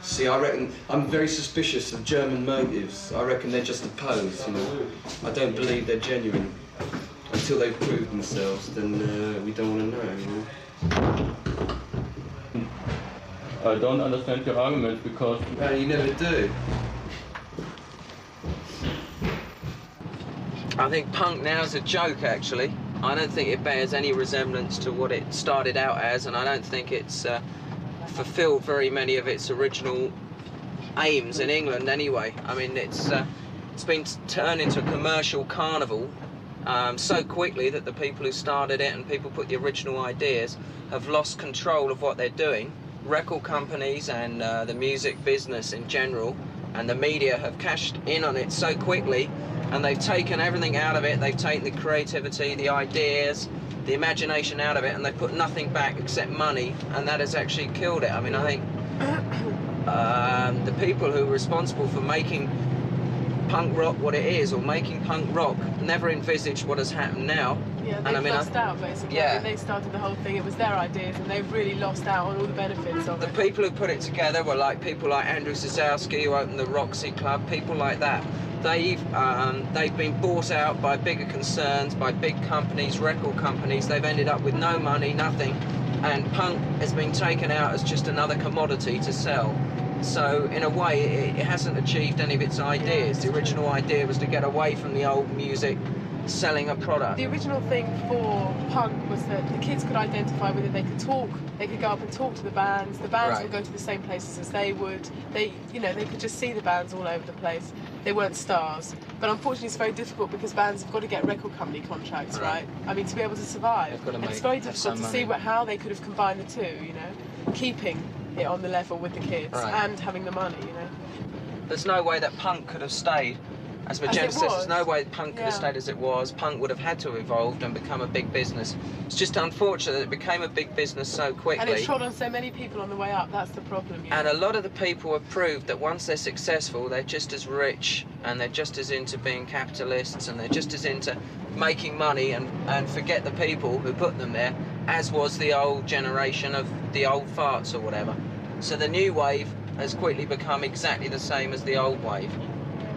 B: See, I reckon, I'm very suspicious of German motives. I reckon they're just a pose, you know. I don't believe they're genuine. Until they've proved themselves, then we don't want to know, you know.
K: I don't understand your argument because...
B: No, you never do.
L: I think punk now is a joke, actually. I don't think it bears any resemblance to what it started out as, and I don't think it's fulfilled very many of its original aims in England anyway. I mean, it's been turned into a commercial carnival so quickly that the people who started it and people put the original ideas have lost control of what they're doing. Record companies and the music business in general and the media have cashed in on it so quickly, and they've taken everything out of it. They've taken the creativity, the ideas, the imagination out of it, and they put nothing back except money, and that has actually killed it. I mean, I think the people who are responsible for making punk rock what it is, or making punk rock, never envisaged what has happened now.
D: Yeah,
L: and
D: they've
L: I mean,
D: lost out basically.
L: Yeah.
D: I mean, they started the whole thing, it was their ideas, and they've really lost out on all the benefits of
L: The
D: it.
L: people who put it together were like people like Andrew Sosowski, who opened the Roxy Club, people like that. They've been bought out by bigger concerns, by big companies, record companies. They've ended up with no money, nothing, and punk has been taken out as just another commodity to sell. So in a way, it hasn't achieved any of its ideas. The original idea was to get away from the old music, selling a product.
D: The original thing for punk was that the kids could identify with it, they could talk, they could go up and talk to the bands
L: Right.
D: would go to the same places as they would, they could just see the bands all over the place. They weren't stars. But unfortunately it's very difficult because bands have got to get record company contracts, right? I mean, to be able to survive.
L: They've got to
D: And it's
L: make-
D: very
L: have
D: difficult
L: some
D: to see
L: money.
D: how they could have combined the two, you know, keeping it on the level with the kids
L: Right.
D: and having the money, you know.
L: There's no way that punk could have stayed. As
D: As
L: Magenta
D: it
L: says, there's
D: was.
L: no way punk could have
D: Yeah.
L: stayed as it was. Punk would have had to have evolved and become a big business. It's just unfortunate that it became a big business so quickly.
D: And it trod on so many people on the way up, that's the problem, you know.
L: And a lot of the people have proved that once they're successful, they're just as rich, and they're just as into being capitalists, and they're just as into making money and forget the people who put them there, as was the old generation of the old farts or whatever. So the new wave has quickly become exactly the same as the old wave.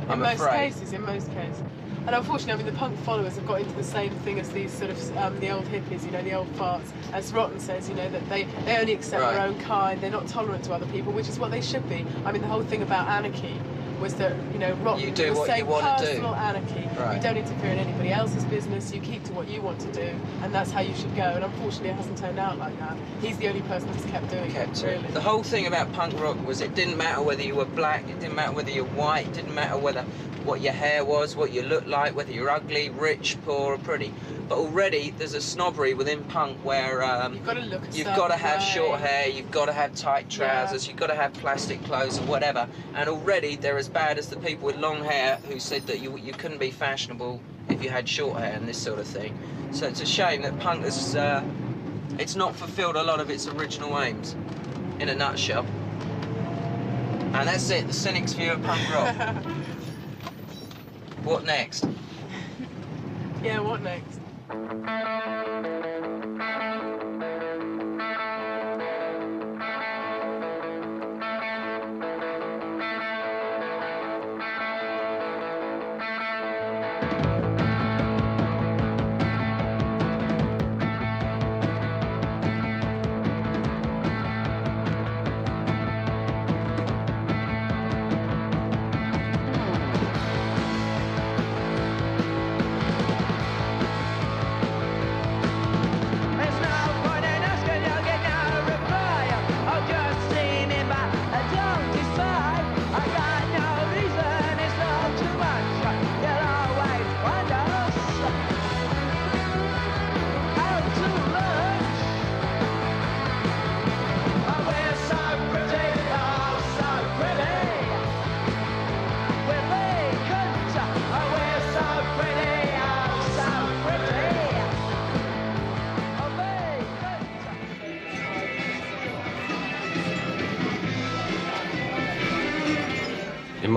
L: I'm
D: in most
L: afraid.
D: cases. And unfortunately, I mean, the punk followers have got into the same thing as these sort of, the old hippies, you know, the old farts. As Rotten says, you know, that they only accept their
L: Right.
D: own kind, they're not tolerant to other people, which is what they should be. I mean, the whole thing about anarchy was that, you know, Rotten
L: You do
D: was
L: what you
D: saying
L: wanna do.
D: personal anarchy.
L: Right.
D: You don't interfere in anybody else's business, you keep to what you want to do, and that's how you should go. And unfortunately, it hasn't turned out like that. He's the only person that's kept doing it, really.
L: The whole thing about punk rock was it didn't matter whether you were black, it didn't matter whether you're white, it didn't matter what your hair was, what you looked like, whether you're ugly, rich, poor or pretty. But already there's a snobbery within punk where
D: You've got to look a
L: you've
D: certain
L: got to have
D: way.
L: short hair, you've got to have tight trousers, you've got to have plastic clothes or whatever. And already they're as bad as the people with long hair who said that you couldn't be fashionable if you had short hair and this sort of thing. So it's a shame that punk has it's not fulfilled a lot of its original aims, in a nutshell. And that's it, the cynic's view of punk rock. What next?
D: Yeah, what next?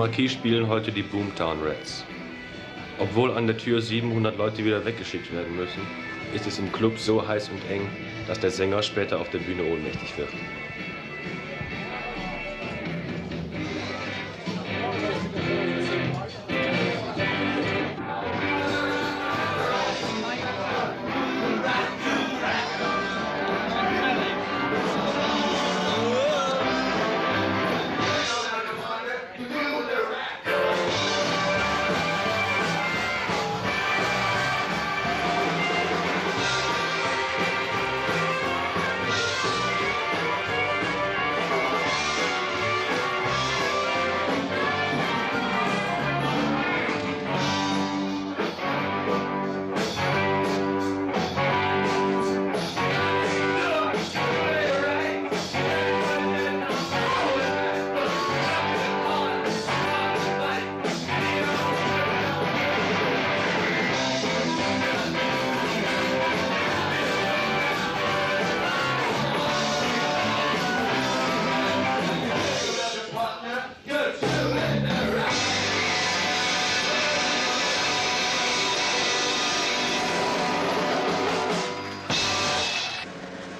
I: Marquis spielen heute die Boomtown Rats. Obwohl an der Tür 700 Leute wieder weggeschickt werden müssen, ist es im Club so heiß und eng, dass der Sänger später auf der Bühne ohnmächtig wird.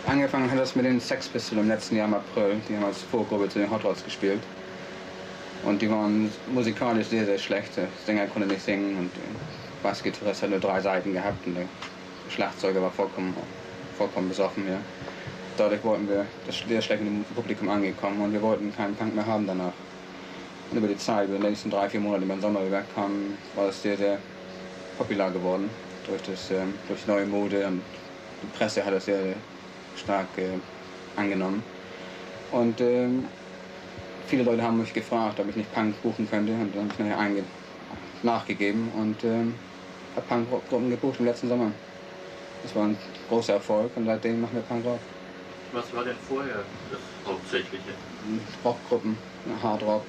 N: Angefangen hat das mit den Sex Pistols im letzten Jahr im April. Die haben als Vorgruppe zu den Hot Rods gespielt. Und die waren musikalisch sehr, sehr schlecht. Der Sänger konnte nicht singen und der Bassgitarrist hat nur 3 Seiten gehabt und der Schlagzeuger war vollkommen besoffen. Ja. Dadurch wollten wir das sehr schlecht mit dem Publikum angekommen und wir wollten keinen Punk mehr haben danach. Und über die Zeit, über die nächsten 3-4 Monate, die wir im Sommer wegkamen, war es sehr, sehr populär geworden. Durch neue Mode und die Presse hat es sehr stark angenommen. Und viele Leute haben mich gefragt, ob ich nicht Punk buchen könnte, und dann habe ich nachher nachgegeben und habe Punkgruppen gebucht im letzten Sommer. Das war ein großer Erfolg und seitdem machen wir Punkrock.
K: Was war denn vorher das Hauptsächliche?
N: Rockgruppen, Hardrock,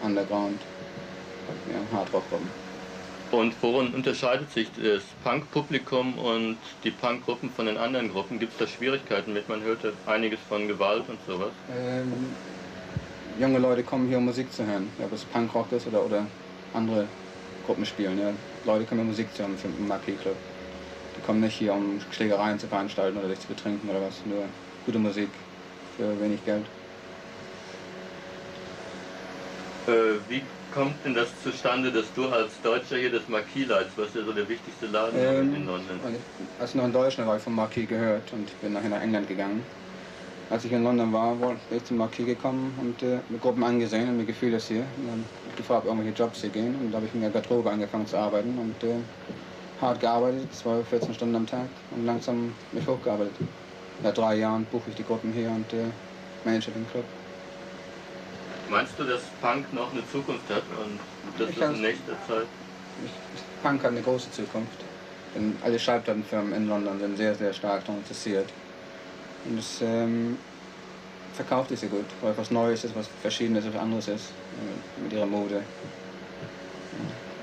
N: Underground, ja, Hardrockgruppen.
K: Und worin unterscheidet sich das Punk-Publikum und die Punkgruppen von den anderen Gruppen? Gibt es da Schwierigkeiten mit? Man hörte einiges von Gewalt und sowas.
N: Junge Leute kommen hier, um Musik zu hören, ob es Punkrock ist oder andere Gruppen spielen. Ja. Leute kommen hier, Musik zu hören im Marquis Club. Die kommen nicht hier, um Schlägereien zu veranstalten oder sich zu betrinken oder was. Nur gute Musik für wenig Geld.
K: Wie kommt denn das zustande, dass du als Deutscher hier das Marquis leitest? Was ist ja so der wichtigste Laden in London?
N: Als ich noch in Deutschland war, habe ich vom Marquis gehört und ich bin nachher nach England gegangen. Als ich in London war, bin ich zum Marquis gekommen und mir Gruppen angesehen und mir gefiel das hier. Und dann habe ich gefragt, ob irgendwelche Jobs hier gehen und da habe ich in der Garderobe angefangen zu arbeiten und hart gearbeitet, 12, 14 Stunden am Tag und langsam mich hochgearbeitet. Seit 3 Jahren buche ich die Gruppen hier und manage den Club.
K: Meinst du, dass Punk noch eine Zukunft hat und das ist in nächster Zeit?
N: Punk hat eine große Zukunft. Denn alle Schallplattenfirmen in London sind sehr, sehr stark daran interessiert. Und es verkauft sich sehr gut, weil was Neues ist, was Verschiedenes, was anderes ist mit ihrer Mode.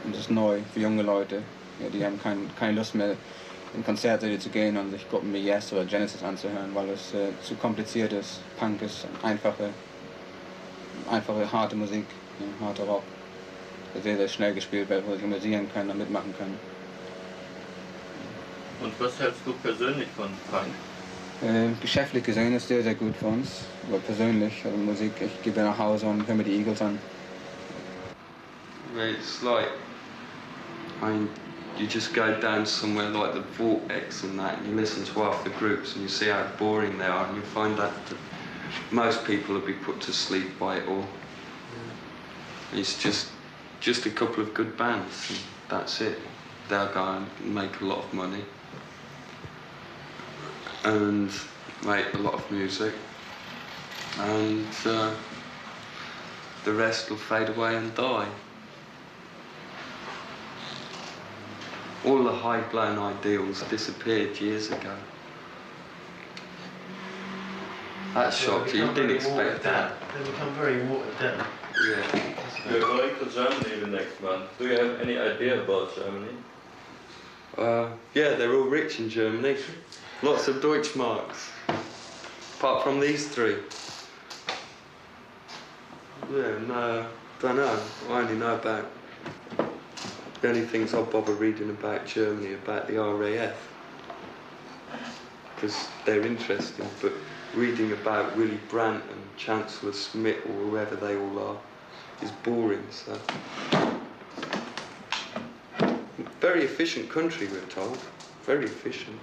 N: Und es ist neu für junge Leute. Ja, die haben keine Lust mehr, in Konzerte zu gehen und sich Gruppen wie Yes oder Genesis anzuhören, weil es zu kompliziert ist. Punk ist einfache, harte Musik, ja, harter Rock, der sehr, sehr schnell gespielt wird, wo sie amüsieren können und mitmachen können.
K: Und was hältst du persönlich von Punk?
N: Geschäftlich gesehen ist sehr, sehr gut für uns, aber persönlich, also Musik, ich gehe nach Hause und höre mir die Eagles an.
E: It's like, you just go down somewhere like the Vortex and that, and you listen to half the groups and you see how boring they are, and you find that most people will be put to sleep by it all. It's just a couple of good bands, and that's it. They'll go and make a lot of money and make a lot of music, and the rest will fade away and die. All the high-blown ideals disappeared years ago. That shocked you, didn't expect that.
F: They become very watered down.
E: Yeah.
K: You're going to Germany the next month. Do you have any idea about Germany?
E: Yeah, they're all rich in Germany. Lots of Deutschmarks. Apart from these 3. Yeah, no. Don't know. I only know about the only things I bother reading about Germany, about the RAF, because they're interesting. But reading about Willy Brandt and Chancellor Schmidt or whoever they all are is boring. So, very efficient country, we're told. Very efficient.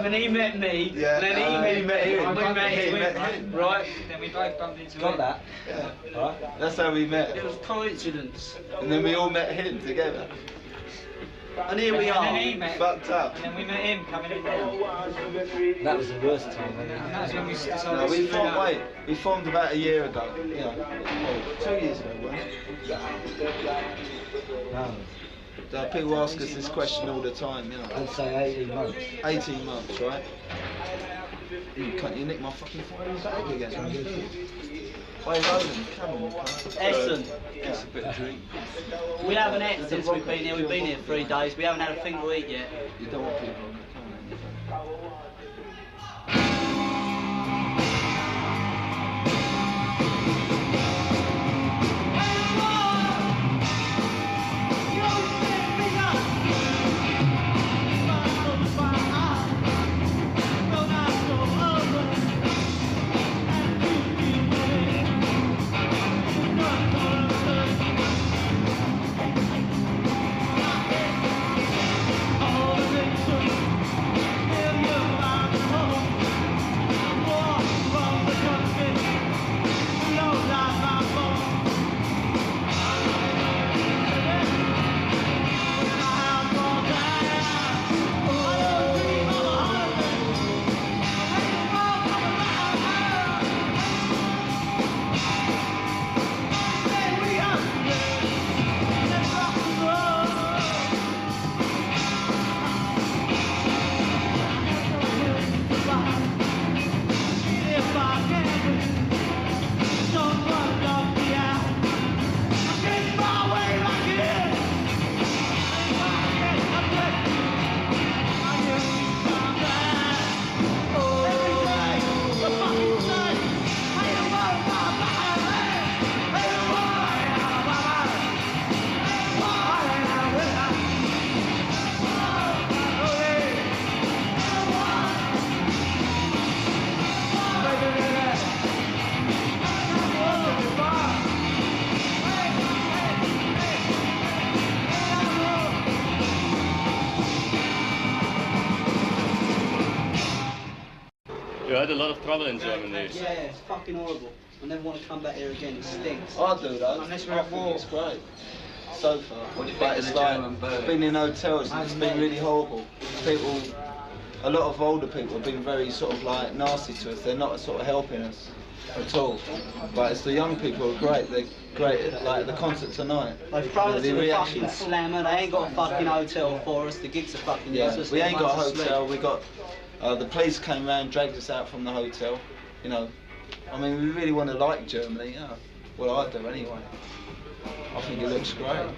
W: And he met me,
X: yeah,
W: and then he met him, and we met him,
X: right?
W: Then we both bumped into
X: Got
W: him.
X: that? Yeah. Right. That's how we met.
W: It was coincidence.
X: And then we all met him together.
W: And here we are.
X: And then he met. Fucked up.
W: And then we met him coming in there.
X: That was the worst time.
W: And that's when we decided
X: No, we
W: to
X: formed. Wait, we formed about a year ago. Yeah, 2 years ago. Wasn't it? No. People ask us this question all the time, you know. I'd say 18 months. 18 months, right? You nick my fucking phone back again. Wait, Roland, come on.
W: Essen.
X: It's a bit of drink.
W: We haven't ate since we've been here. We've been here 3 days. We haven't had a thing to eat yet.
X: You don't want people on the camera.
K: You had a lot of trouble in Germany.
W: Yeah, it's fucking horrible. I never want to come back here again. It stinks.
X: I do though.
W: Unless we're at war.
X: It's great. So far.
W: What do you
X: But
W: think of
X: it's
W: the
X: like,
W: German bird?
X: been in hotels and it's been really horrible. People, a lot of older people have been very sort of like nasty to us. They're not sort of helping us at all. But it's the young people who are great. They're great at like the concert tonight.
W: They've thrown us
X: The
W: in the
X: reaction-
W: fucking slammer. They ain't got a fucking hotel for us. The gigs are fucking
X: Yeah,
W: useless.
X: we ain't got a
W: Everyone's asleep.
X: hotel. We got the police came round, dragged us out from the hotel. You know, I mean, we really want to like Germany. Yeah, well, I do anyway. I think it looks great.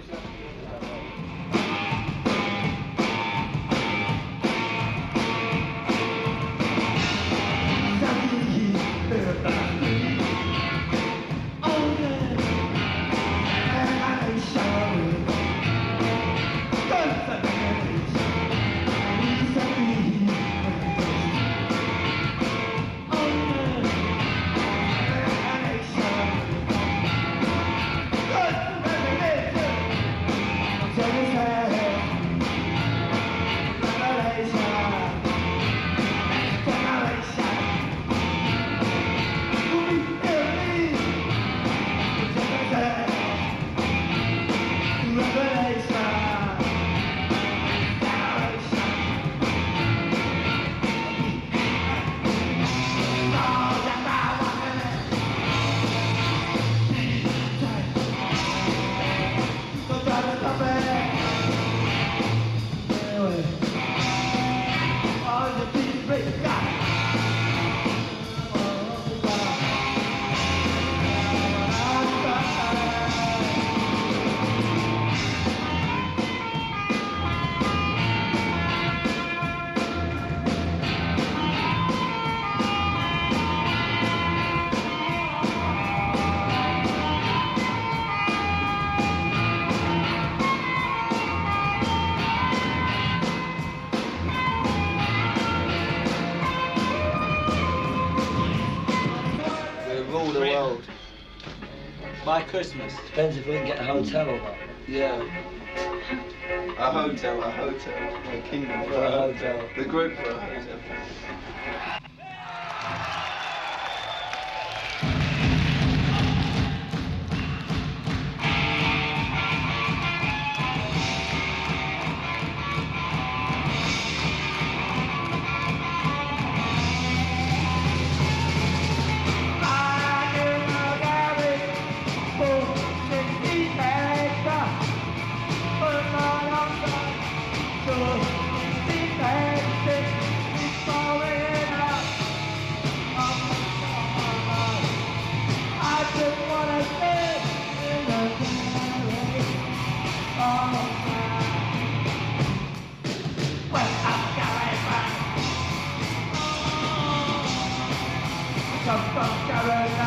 O: By Christmas. Depends if we can get a hotel or not.
X: Yeah. A hotel. A kingdom for a hotel. The group for a hotel.
M: Gary!